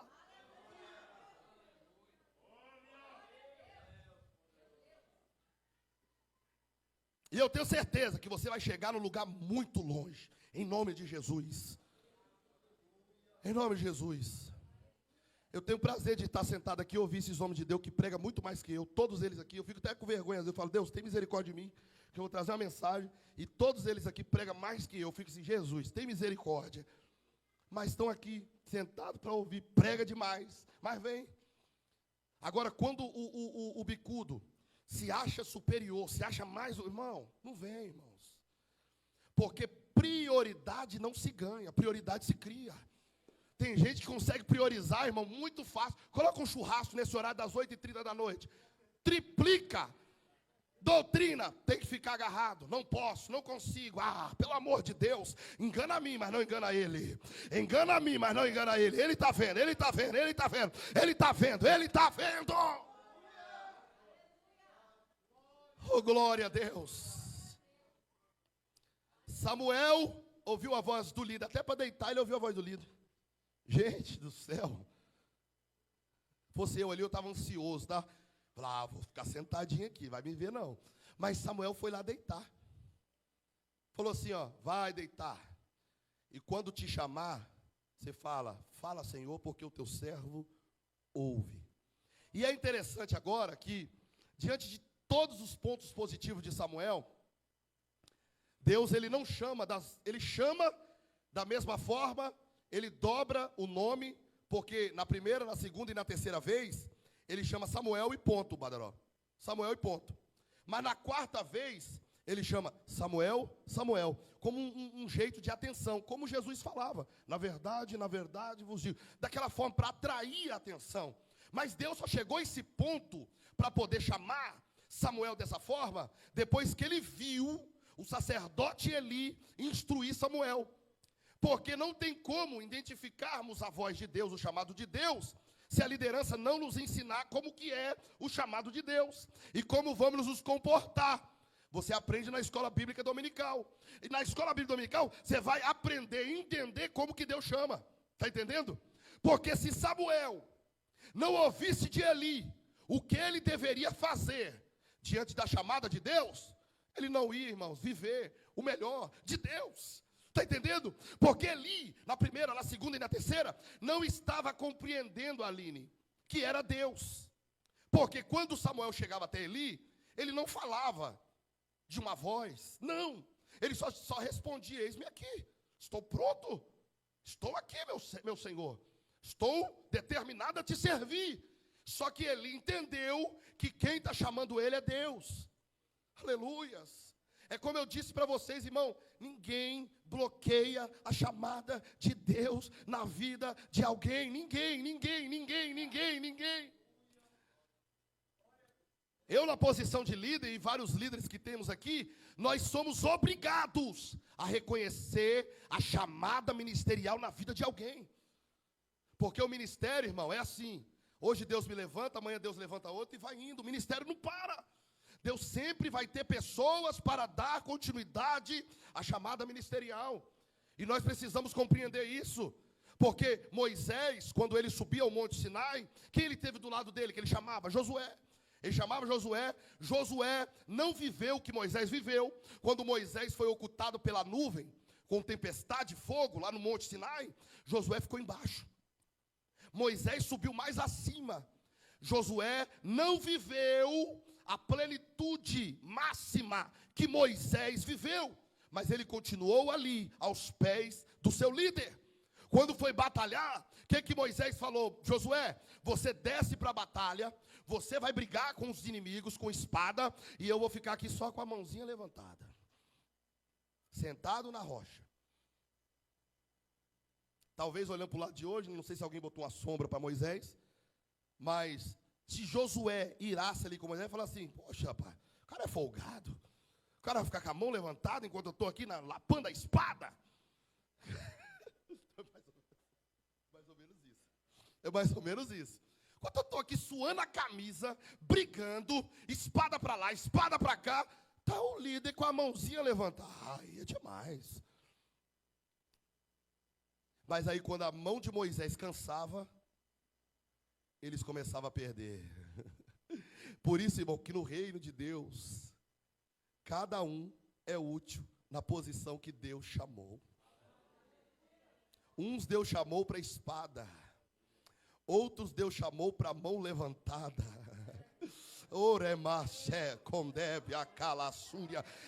E eu tenho certeza que você vai chegar num lugar muito longe, em nome de Jesus. Em nome de Jesus. Eu tenho o prazer de estar sentado aqui e ouvir esses homens de Deus que pregam muito mais que eu. Todos eles aqui, eu fico até com vergonha. Eu falo: Deus, tem misericórdia de mim, que eu vou trazer uma mensagem. E todos eles aqui pregam mais que eu. Eu fico assim: Jesus, tem misericórdia. Mas estão aqui sentados para ouvir. Prega demais. Mas vem. Agora, quando o bicudo se acha superior, se acha mais... Irmão, não vem, irmãos. Porque prioridade não se ganha, prioridade se cria. Tem gente que consegue priorizar, irmão, muito fácil. Coloca um churrasco nesse horário das 8h30 da noite. Triplica. Doutrina, tem que ficar agarrado. Não posso, não consigo. Ah, pelo amor de Deus. Engana a mim, mas não engana ele. Engana a mim, mas não engana ele. Ele está vendo, ele está vendo, ele está vendo. Ele está vendo, ele está vendo. Oh, glória a Deus. Samuel ouviu a voz do líder. Até para deitar ele ouviu a voz do líder. Gente do céu. Fosse eu ali, eu estava ansioso, tá? Falei: vou ficar sentadinho aqui, vai me ver não. Mas Samuel foi lá deitar. Falou assim, ó: vai deitar. E quando te chamar, você fala: fala, Senhor, porque o teu servo ouve. E é interessante agora que, diante de todos os pontos positivos de Samuel, Deus, ele não chama, ele chama da mesma forma. Ele dobra o nome, porque na primeira, na segunda e na terceira vez, ele chama Samuel e ponto, Badaró. Samuel e ponto. Mas na quarta vez, ele chama Samuel, Samuel, como um jeito de atenção, como Jesus falava. Na verdade vos digo. Daquela forma, para atrair a atenção. Mas Deus só chegou a esse ponto para poder chamar Samuel dessa forma, depois que ele viu o sacerdote Eli instruir Samuel. Porque não tem como identificarmos a voz de Deus, o chamado de Deus, se a liderança não nos ensinar como que é o chamado de Deus e como vamos nos comportar. Você aprende na escola bíblica dominical. E na escola bíblica dominical, você vai aprender e entender como que Deus chama. Está entendendo? Porque se Samuel não ouvisse de Eli o que ele deveria fazer diante da chamada de Deus, ele não ia, irmãos, viver o melhor de Deus. Está entendendo? Porque Eli, na primeira, na segunda e na terceira, não estava compreendendo, Aline, que era Deus. Porque quando Samuel chegava até Eli, ele não falava de uma voz. Não. Ele só respondia: eis-me aqui. Estou pronto. Estou aqui, meu Senhor. Estou determinado a te servir. Só que Eli entendeu que quem está chamando ele é Deus. Aleluias. É como eu disse para vocês, irmão, ninguém bloqueia a chamada de Deus na vida de alguém. Ninguém. Eu, na posição de líder, e vários líderes que temos aqui, nós somos obrigados a reconhecer a chamada ministerial na vida de alguém. Porque o ministério, irmão, é assim. Hoje Deus me levanta, amanhã Deus levanta outro e vai indo. O ministério não para. Deus sempre vai ter pessoas para dar continuidade à chamada ministerial. E nós precisamos compreender isso. Porque Moisés, quando ele subia ao Monte Sinai, quem ele teve do lado dele, que ele chamava? Josué. Ele chamava Josué. Josué não viveu o que Moisés viveu. Quando Moisés foi ocultado pela nuvem, com tempestade de fogo, lá no Monte Sinai, Josué ficou embaixo. Moisés subiu mais acima. Josué não viveu a plenitude máxima que Moisés viveu, mas ele continuou ali, aos pés do seu líder. Quando foi batalhar, o que Moisés falou? Josué, você desce para a batalha, você vai brigar com os inimigos com espada, e eu vou ficar aqui só com a mãozinha levantada, sentado na rocha. Talvez olhando para o lado de hoje, não sei se alguém botou uma sombra para Moisés, mas se Josué irasse ali com Moisés, falar assim, poxa, rapaz, o cara é folgado, o cara vai ficar com a mão levantada enquanto eu estou aqui lapando a espada. É mais ou menos isso. Enquanto eu estou aqui suando a camisa, brigando, espada para lá, espada para cá, está o líder com a mãozinha levantada. Ai, é demais. Mas aí quando a mão de Moisés cansava, eles começavam a perder. Por isso, irmão, que no reino de Deus, cada um é útil na posição que Deus chamou. Uns Deus chamou para a espada, outros Deus chamou para a mão levantada.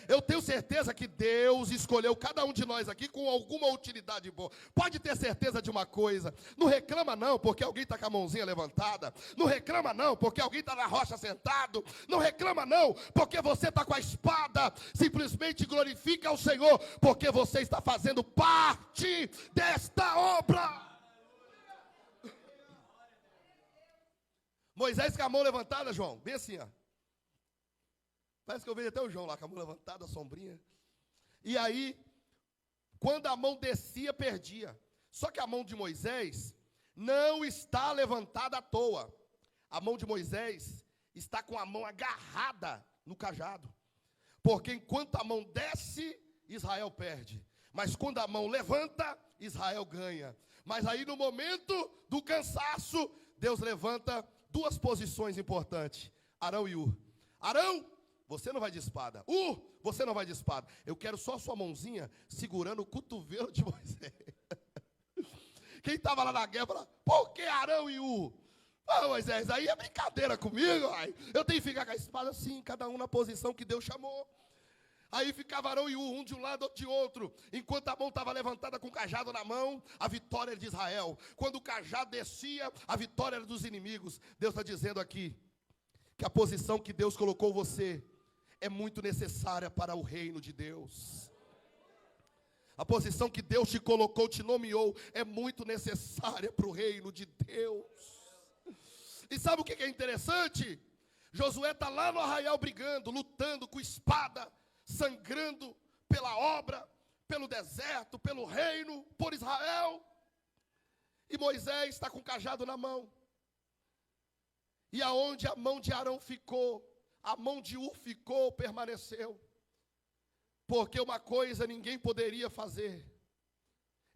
Eu tenho certeza que Deus escolheu cada um de nós aqui com alguma utilidade boa. Pode ter certeza de uma coisa: não reclama não porque alguém está com a mãozinha levantada. Não reclama não porque alguém está na rocha sentado. Não reclama não porque você está com a espada. Simplesmente glorifica ao Senhor porque você está fazendo parte desta obra. Moisés com a mão levantada, João, bem assim, ó. Parece que eu vejo até o João lá com a mão levantada, a sombrinha. E aí, quando a mão descia, perdia. Só que a mão de Moisés não está levantada à toa. A mão de Moisés está com a mão agarrada no cajado. Porque enquanto a mão desce, Israel perde. Mas quando a mão levanta, Israel ganha. Mas aí no momento do cansaço, Deus levanta duas posições importantes, Arão e Ur. Arão, você não vai de espada. Ur, você não vai de espada. Eu quero só a sua mãozinha segurando o cotovelo de Moisés. Quem estava lá na guerra falou, por que Arão e Ur? Ah, Moisés, aí é brincadeira comigo. Ai. Eu tenho que ficar com a espada assim, cada um na posição que Deus chamou. Aí ficava Arão e Ur, um de um lado, outro de outro. Enquanto a mão estava levantada com o cajado na mão, a vitória era de Israel. Quando o cajado descia, a vitória era dos inimigos. Deus está dizendo aqui que a posição que Deus colocou você é muito necessária para o reino de Deus. A posição que Deus te colocou, te nomeou, é muito necessária para o reino de Deus. E sabe o que é interessante? Josué está lá no arraial brigando, lutando com espada, sangrando pela obra, pelo deserto, pelo reino, por Israel. E Moisés está com o cajado na mão. E aonde a mão de Arão ficou, a mão de Ur ficou, permaneceu. Porque uma coisa ninguém poderia fazer,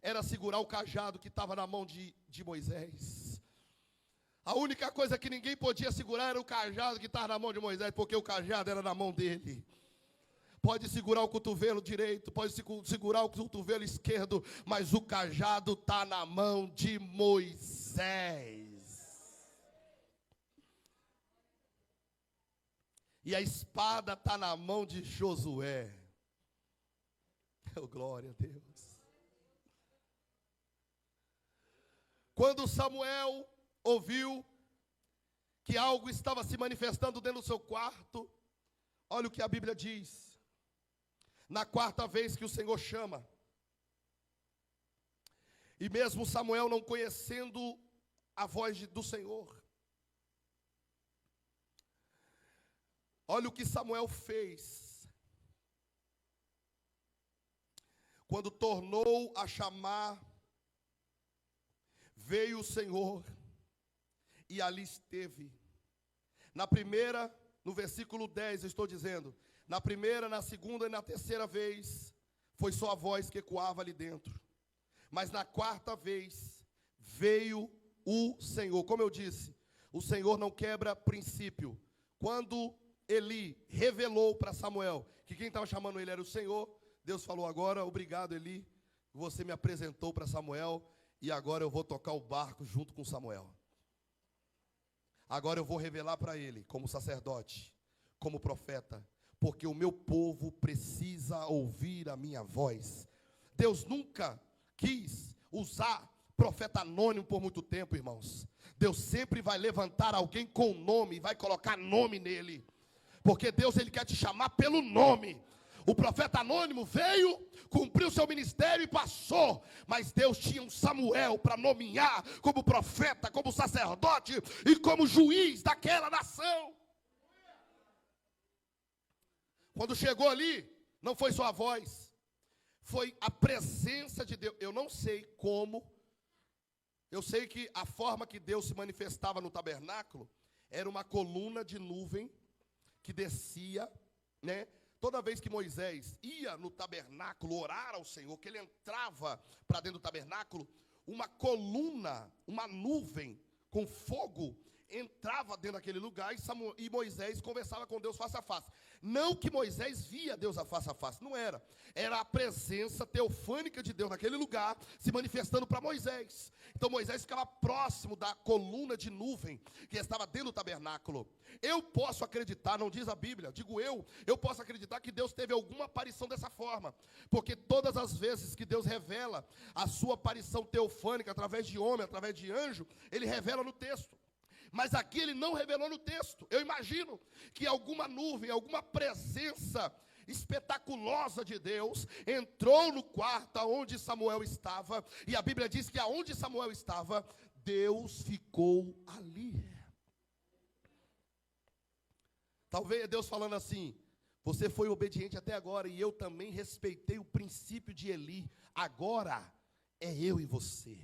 era segurar o cajado que estava na mão de Moisés. A única coisa que ninguém podia segurar era o cajado que estava na mão de Moisés, porque o cajado era na mão dele. Pode segurar o cotovelo direito, pode segurar o cotovelo esquerdo, mas o cajado está na mão de Moisés. E a espada está na mão de Josué. Oh, glória a Deus. Quando Samuel ouviu que algo estava se manifestando dentro do seu quarto, olha o que a Bíblia diz. Na quarta vez que o Senhor chama, e mesmo Samuel não conhecendo a voz do Senhor, olha o que Samuel fez. Quando tornou a chamar, veio o Senhor e ali esteve. Na primeira, no versículo 10, eu estou dizendo, na primeira, na segunda e na terceira vez, foi só a voz que ecoava ali dentro. Mas na quarta vez, veio o Senhor. Como eu disse, o Senhor não quebra princípio. quando Eli revelou para Samuel que quem estava chamando ele era o Senhor, Deus falou: agora, obrigado, Eli, você me apresentou para Samuel, e agora eu vou tocar o barco junto com Samuel. Agora eu vou revelar para ele, como sacerdote, como profeta, porque o meu povo precisa ouvir a minha voz. Deus nunca quis usar profeta anônimo por muito tempo, irmãos. Deus sempre vai levantar alguém com nome e vai colocar nome nele, porque Deus, ele quer te chamar pelo nome. O profeta anônimo veio, cumpriu seu ministério e passou, mas Deus tinha um Samuel para nomear como profeta, como sacerdote e como juiz daquela nação. Quando chegou ali, não foi só a voz, foi a presença de Deus. Eu não sei como, eu sei que a forma que Deus se manifestava no tabernáculo era uma coluna de nuvem que descia, né? Toda vez que Moisés ia no tabernáculo orar ao Senhor, que ele entrava para dentro do tabernáculo, uma coluna, uma nuvem com fogo entrava dentro daquele lugar e Moisés conversava com Deus face a face. Não que Moisés via Deus a face, não era. Era a presença teofânica de Deus naquele lugar se manifestando para Moisés. Então Moisés ficava próximo da coluna de nuvem que estava dentro do tabernáculo. Eu posso acreditar, não diz a Bíblia, digo eu posso acreditar que Deus teve alguma aparição dessa forma, porque todas as vezes que Deus revela a sua aparição teofânica através de homem, através de anjo, ele revela no texto. Mas aqui ele não revelou no texto. Eu imagino que alguma nuvem, alguma presença espetaculosa de Deus entrou no quarto onde Samuel estava, e a Bíblia diz que aonde Samuel estava, Deus ficou ali. Talvez é Deus falando assim: você foi obediente até agora, e eu também respeitei o princípio de Eli. Agora é eu e você.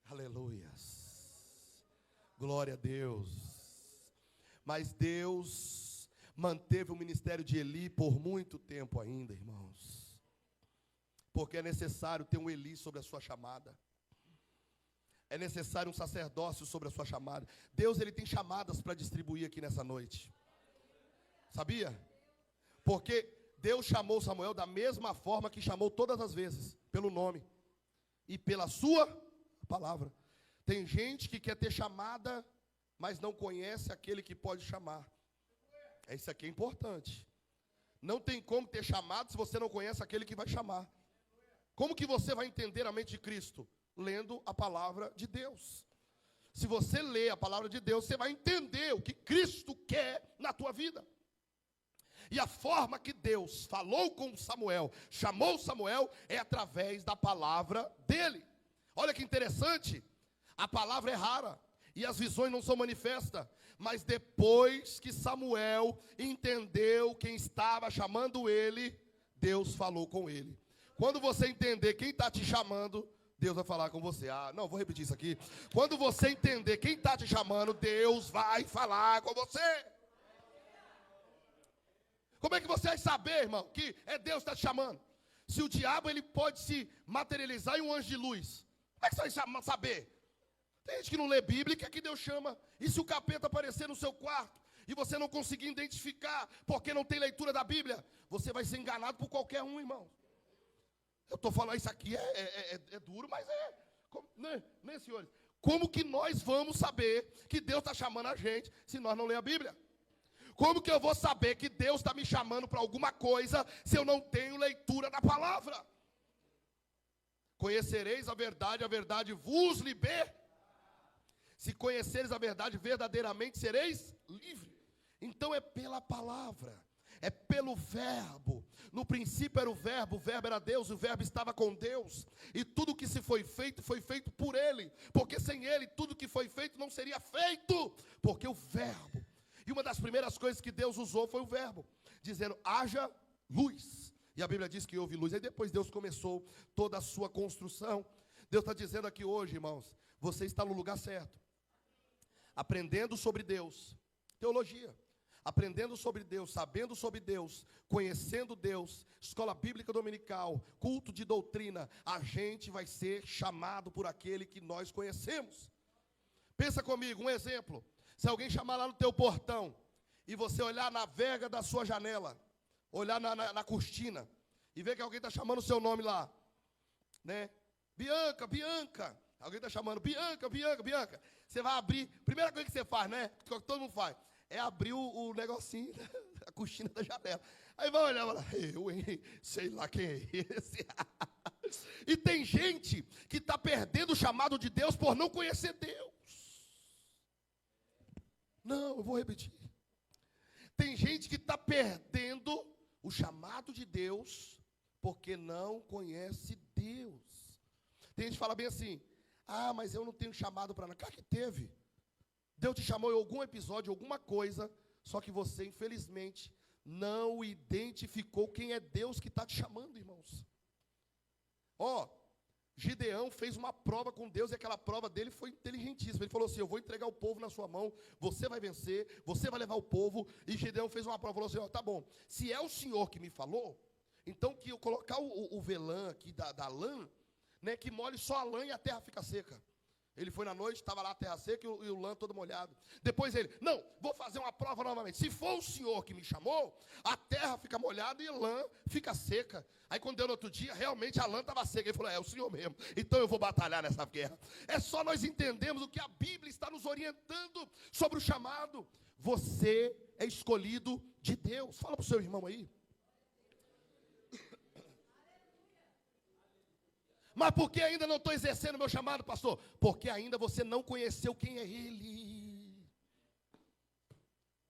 Aleluias. Glória a Deus. Mas Deus manteve o ministério de Eli por muito tempo ainda, irmãos. Porque é necessário ter um Eli sobre a sua chamada. É necessário um sacerdócio sobre a sua chamada. Deus, ele tem chamadas para distribuir aqui nessa noite. Sabia? Porque Deus chamou Samuel da mesma forma que chamou todas as vezes, pelo nome e pela sua palavra. Tem gente que quer ter chamada, mas não conhece aquele que pode chamar. Isso aqui é importante. Não tem como ter chamado se você não conhece aquele que vai chamar. Como que você vai entender a mente de Cristo? Lendo a palavra de Deus. Se você lê a palavra de Deus, você vai entender o que Cristo quer na tua vida. E a forma que Deus falou com Samuel, chamou Samuel, é através da palavra dele. Olha que interessante. A palavra é rara e as visões não são manifestas. Mas depois que Samuel entendeu quem estava chamando ele, Deus falou com ele. Quando você entender quem está te chamando, Deus vai falar com você. Não, vou repetir isso aqui. Quando você entender quem está te chamando, Deus vai falar com você. Como é que você vai saber, irmão, que é Deus que está te chamando? Se o diabo, ele pode se materializar em um anjo de luz. Como é que você vai saber? Tem gente que não lê Bíblia e quer que Deus chama. E se o capeta aparecer no seu quarto e você não conseguir identificar porque não tem leitura da Bíblia, você vai ser enganado por qualquer um, irmão. Eu estou falando, isso aqui é duro, mas né, senhores? Como que nós vamos saber que Deus está chamando a gente se nós não ler a Bíblia? Como que eu vou saber que Deus está me chamando para alguma coisa se eu não tenho leitura da palavra? Conhecereis a verdade vos libertará. Se conheceres a verdade verdadeiramente, sereis livres. Então é pela palavra, é pelo verbo. No princípio era o verbo era Deus, o verbo estava com Deus. E tudo que se foi feito por ele. Porque sem ele, tudo que foi feito não seria feito. Porque o verbo. E uma das primeiras coisas que Deus usou foi o verbo, dizendo, haja luz. E a Bíblia diz que houve luz. Aí depois Deus começou toda a sua construção. Deus está dizendo aqui hoje, irmãos, você está no lugar certo. Aprendendo sobre Deus, teologia, aprendendo sobre Deus, sabendo sobre Deus, conhecendo Deus, escola bíblica dominical, culto de doutrina, a gente vai ser chamado por aquele que nós conhecemos. Pensa comigo, um exemplo, Se alguém chamar lá no teu portão, e você olhar na verga da sua janela, olhar na cortina, e ver que alguém está chamando o seu nome lá, né? Bianca, Bianca. Alguém está chamando, Bianca, Bianca, Bianca. Você vai abrir, primeira coisa que você faz, né? Que todo mundo faz, é abrir o negocinho, a cortina da janela. Aí vai olhar e falar, eu, hein? Sei lá quem é esse. E tem gente que está perdendo o chamado de Deus por não conhecer Deus. Não, eu vou repetir. Tem gente que está perdendo o chamado de Deus porque não conhece Deus. Tem gente que fala bem assim, ah, mas eu não tenho chamado para nada. Claro que teve. Deus te chamou em algum episódio, alguma coisa, só que você, infelizmente, não identificou quem é Deus que está te chamando, irmãos. Ó, Gideão fez uma prova com Deus e aquela prova dele foi inteligentíssima. Ele falou assim, eu vou entregar o povo na sua mão, você vai vencer, você vai levar o povo. E Gideão fez uma prova, falou assim, ó, tá bom, se é o Senhor que me falou, então que eu colocar o velã aqui da lã, né, que molhe só a lã e a terra fica seca. Ele foi na noite, estava lá a terra seca e o lã todo molhado. Depois ele, não, vou fazer uma prova novamente. Se for o Senhor que me chamou, a terra fica molhada e a lã fica seca. Aí quando deu no outro dia, realmente a lã estava seca. Ele falou, é o Senhor mesmo, então eu vou batalhar nessa guerra. É só nós entendermos o que a Bíblia está nos orientando sobre o chamado. Você é escolhido de Deus. Fala para o seu irmão aí. Mas por que ainda não estou exercendo o meu chamado, pastor? Porque ainda você não conheceu quem é Ele.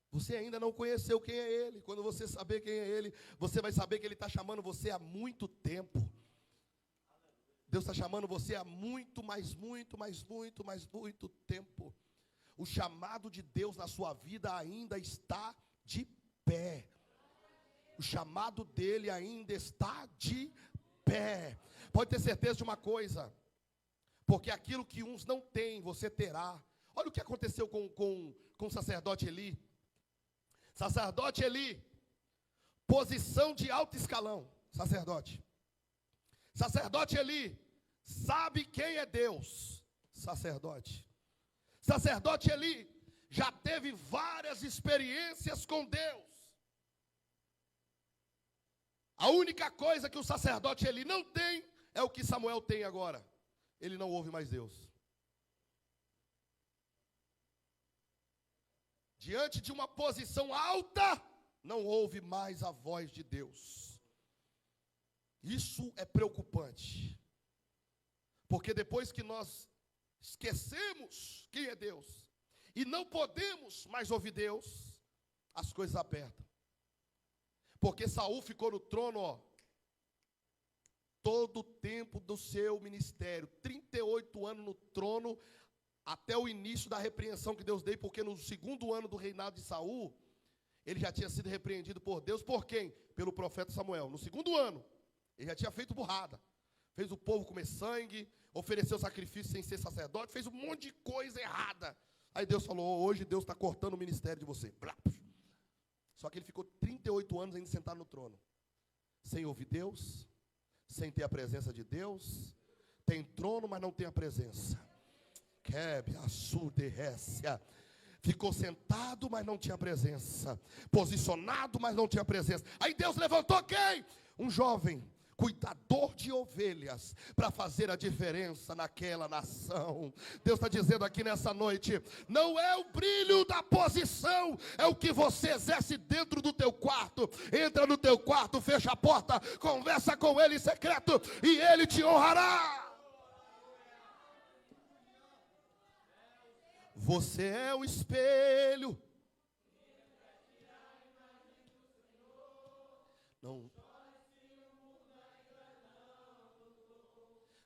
Você ainda não conheceu quem é Ele. Quando você saber quem é Ele, você vai saber que Ele está chamando você há muito tempo. Deus está chamando você há muito tempo. O chamado de Deus na sua vida ainda está de pé. O chamado dele ainda está de pé. Pode ter certeza de uma coisa, porque aquilo que uns não têm, você terá. Olha o que aconteceu com o sacerdote Eli. Sacerdote Eli, posição de alto escalão, sacerdote. Sacerdote Eli, sabe quem é Deus, sacerdote. Sacerdote Eli, já teve várias experiências com Deus. A única coisa que o sacerdote Eli não tem, é o que Samuel tem agora. Ele não ouve mais Deus. Diante de uma posição alta, não ouve mais a voz de Deus. Isso é preocupante. Porque depois que nós esquecemos quem é Deus, e não podemos mais ouvir Deus, as coisas apertam. Porque Saul ficou no trono, ó, todo o tempo do seu ministério, 38 anos no trono, até o início da repreensão que Deus deu, porque no segundo ano do reinado de Saul, ele já tinha sido repreendido por Deus, por quem? Pelo profeta Samuel. No segundo ano, ele já tinha feito burrada, fez o povo comer sangue, ofereceu sacrifício sem ser sacerdote, fez um monte de coisa errada. Aí Deus falou, hoje Deus está cortando o ministério de você. Só que ele ficou 38 anos ainda sentado no trono, sem ouvir Deus, sem ter a presença de Deus. Tem trono, mas não tem a presença. Quebe a sudércia. Ficou sentado, mas não tinha presença. Posicionado, mas não tinha presença. Aí Deus levantou quem? Um jovem cuidador de ovelhas, para fazer a diferença naquela nação. Deus está dizendo aqui nessa noite, não é o brilho da posição, é o que você exerce dentro do teu quarto. Entra no teu quarto, fecha a porta, conversa com ele em secreto, e ele te honrará. Você é o espelho. Não.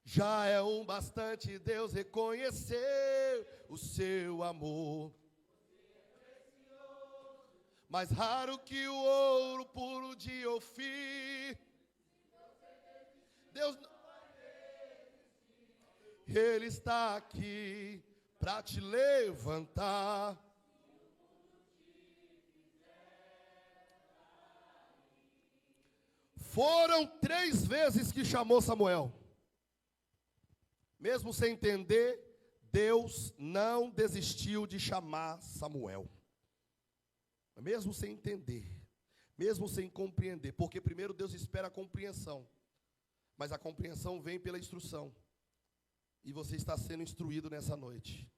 Já é um bastante Deus reconhecer o seu amor. Mais raro que o ouro puro de Ofir. Deus, Ele está aqui para te levantar. Foram 3 vezes que chamou Samuel. Mesmo sem entender, Deus não desistiu de chamar Samuel. Mesmo sem entender, mesmo sem compreender, porque primeiro Deus espera a compreensão, mas a compreensão vem pela instrução, e você está sendo instruído nessa noite.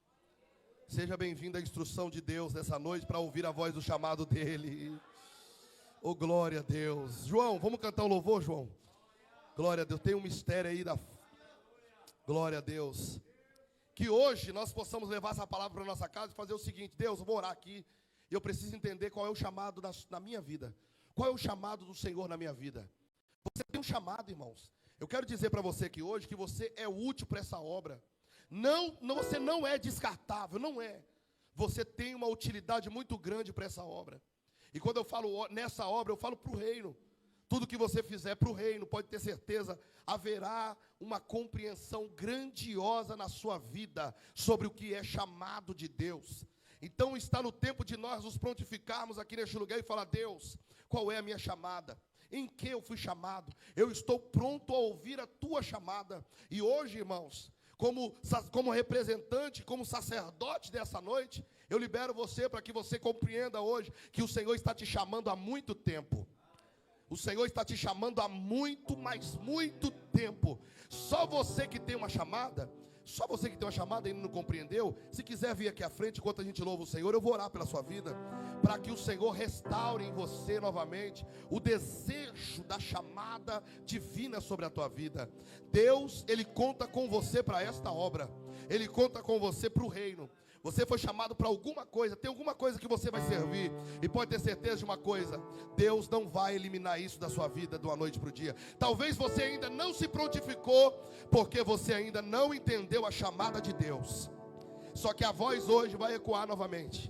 Seja bem-vindo à instrução de Deus nessa noite, para ouvir a voz do chamado dEle. Oh, glória a Deus. João, vamos cantar um louvor, João? Glória a Deus, tem um mistério aí da... Glória a Deus. Que hoje nós possamos levar essa palavra para a nossa casa e fazer o seguinte: Deus, eu vou orar aqui, e eu preciso entender qual é o chamado na minha vida. Qual é o chamado do Senhor na minha vida? Você tem um chamado, irmãos. Eu quero dizer para você que hoje, que você é útil para essa obra. Não, você não é descartável, não é. Você tem uma utilidade muito grande para essa obra. E quando eu falo nessa obra, eu falo para o reino. Tudo que você fizer para o reino, pode ter certeza, haverá uma compreensão grandiosa na sua vida sobre o que é chamado de Deus. Então está no tempo de nós nos prontificarmos aqui neste lugar e falar: Deus, qual é a minha chamada? Em que eu fui chamado? Eu estou pronto a ouvir a tua chamada. E hoje, irmãos, como representante, como sacerdote dessa noite, eu libero você para que você compreenda hoje que o Senhor está te chamando há muito tempo. O Senhor está te chamando há muito, mas muito tempo. Só você que tem uma chamada, e ainda não compreendeu. Se quiser vir aqui à frente, enquanto a gente louva o Senhor, eu vou orar pela sua vida, para que o Senhor restaure em você novamente o desejo da chamada divina sobre a tua vida. Deus, Ele conta com você para esta obra. Ele conta com você para o reino. Você foi chamado para alguma coisa, tem alguma coisa que você vai servir. E pode ter certeza de uma coisa: Deus não vai eliminar isso da sua vida de uma noite para o dia. Talvez você ainda não se prontificou, porque você ainda não entendeu a chamada de Deus. Só que a voz hoje vai ecoar novamente.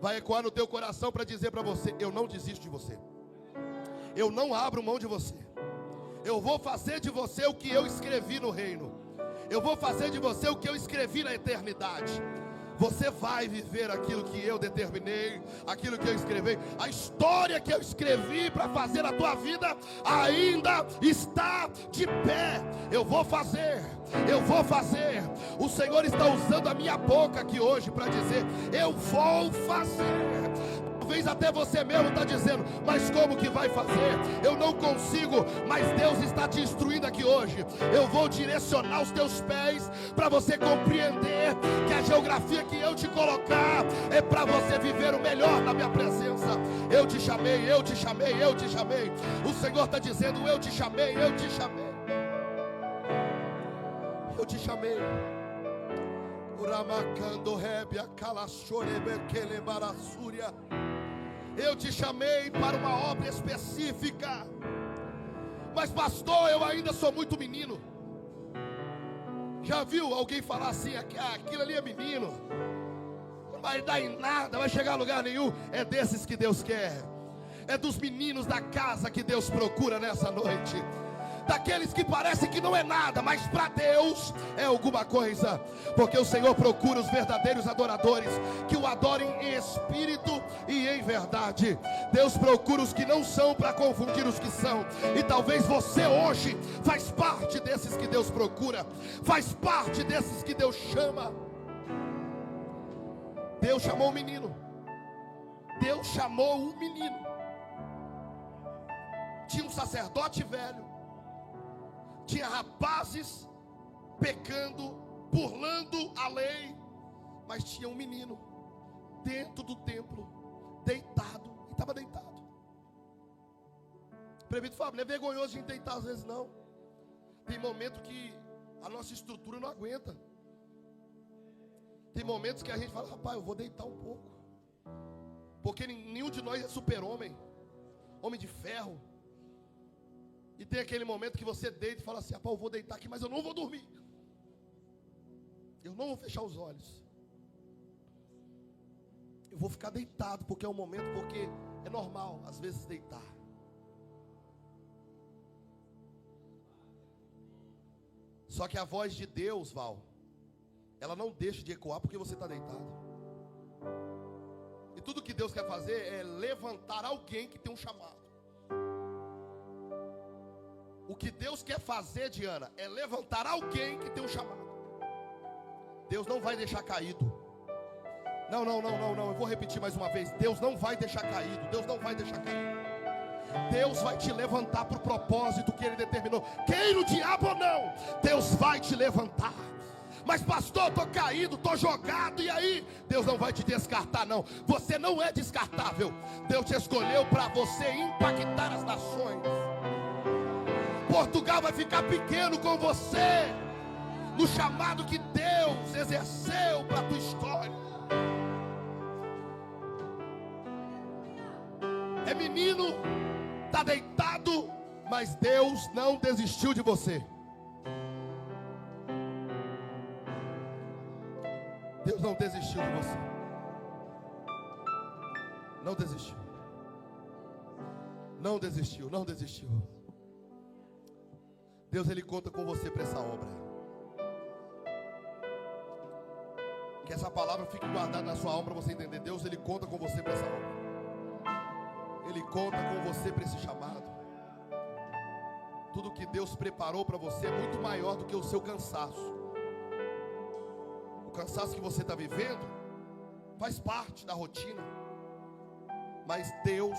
Vai ecoar no teu coração para dizer para você: eu não desisto de você. Eu não abro mão de você. Eu vou fazer de você o que eu escrevi no reino. Eu vou fazer de você o que eu escrevi na eternidade. Você vai viver aquilo que eu determinei, aquilo que eu escrevi. A história que eu escrevi para fazer na tua vida ainda está de pé. Eu vou fazer. O Senhor está usando a minha boca aqui hoje para dizer: eu vou fazer. Talvez até você mesmo está dizendo: mas como que vai fazer? Eu não consigo. Mas Deus está te instruindo aqui hoje. Eu vou direcionar os teus pés para você compreender que a geografia que eu te colocar é para você viver o melhor na minha presença. Eu te chamei. O Senhor está dizendo: eu te chamei. Eu te chamei. Eu te chamei para uma obra específica. Mas pastor, eu ainda sou muito menino. Já viu alguém falar assim: aquilo ali é menino, não vai dar em nada, vai chegar a lugar nenhum? É desses que Deus quer. É dos meninos da casa que Deus procura nessa noite. Daqueles que parecem que não é nada, mas para Deus é alguma coisa. Porque o Senhor procura os verdadeiros adoradores, que o adorem em espírito e em verdade. Deus procura os que não são para confundir os que são. E talvez você hoje faz parte desses que Deus procura, faz parte desses que Deus chama. Deus chamou o menino. Tinha um sacerdote velho, tinha rapazes pecando, burlando a lei, mas tinha um menino dentro do templo, deitado, e estava deitado. Prefeito Fábio, não é vergonhoso a gente deitar às vezes não. Tem momento que a nossa estrutura não aguenta. Tem momentos que a gente fala: rapaz, eu vou deitar um pouco, porque nenhum de nós é super-homem, homem de ferro. E tem aquele momento que você deita e fala assim: rapaz, eu vou deitar aqui, mas eu não vou dormir. Eu não vou fechar os olhos. Eu vou ficar deitado, porque é um momento, porque é normal, às vezes, deitar. Só que a voz de Deus, Val, ela não deixa de ecoar porque você está deitado. E tudo que Deus quer fazer é levantar alguém que tem um chamado. O que Deus quer fazer, Diana, é levantar alguém que tem um chamado. Deus não vai deixar caído. Não, eu vou repetir mais uma vez. Deus não vai deixar caído. Deus não vai deixar caído. Deus vai te levantar para o propósito que Ele determinou. Queira o diabo ou não, Deus vai te levantar. Mas pastor, estou caído, estou jogado, e aí? Deus não vai te descartar não. Você não é descartável. Deus te escolheu para você impactar as nações. Portugal vai ficar pequeno com você, no chamado que Deus exerceu para a tua história. É menino, está deitado, mas Deus não desistiu de você. Deus não desistiu de você. Não desistiu. Não desistiu, não desistiu. Deus, Ele conta com você para essa obra. Que essa palavra fique guardada na sua alma para você entender. Deus, Ele conta com você para essa obra. Ele conta com você para esse chamado. Tudo que Deus preparou para você é muito maior do que o seu cansaço. O cansaço que você está vivendo faz parte da rotina. Mas Deus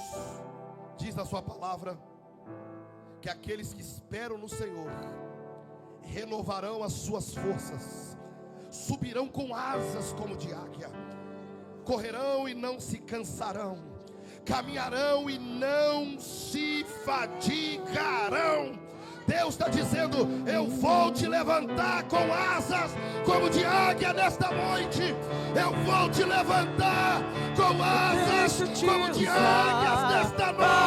diz na sua palavra que aqueles que esperam no Senhor renovarão as suas forças, subirão com asas como de águia, correrão e não se cansarão, caminharão e não se fadigarão. Deus está dizendo: eu vou te levantar com asas como de águia nesta noite. Eu vou te levantar com asas como de águias nesta noite.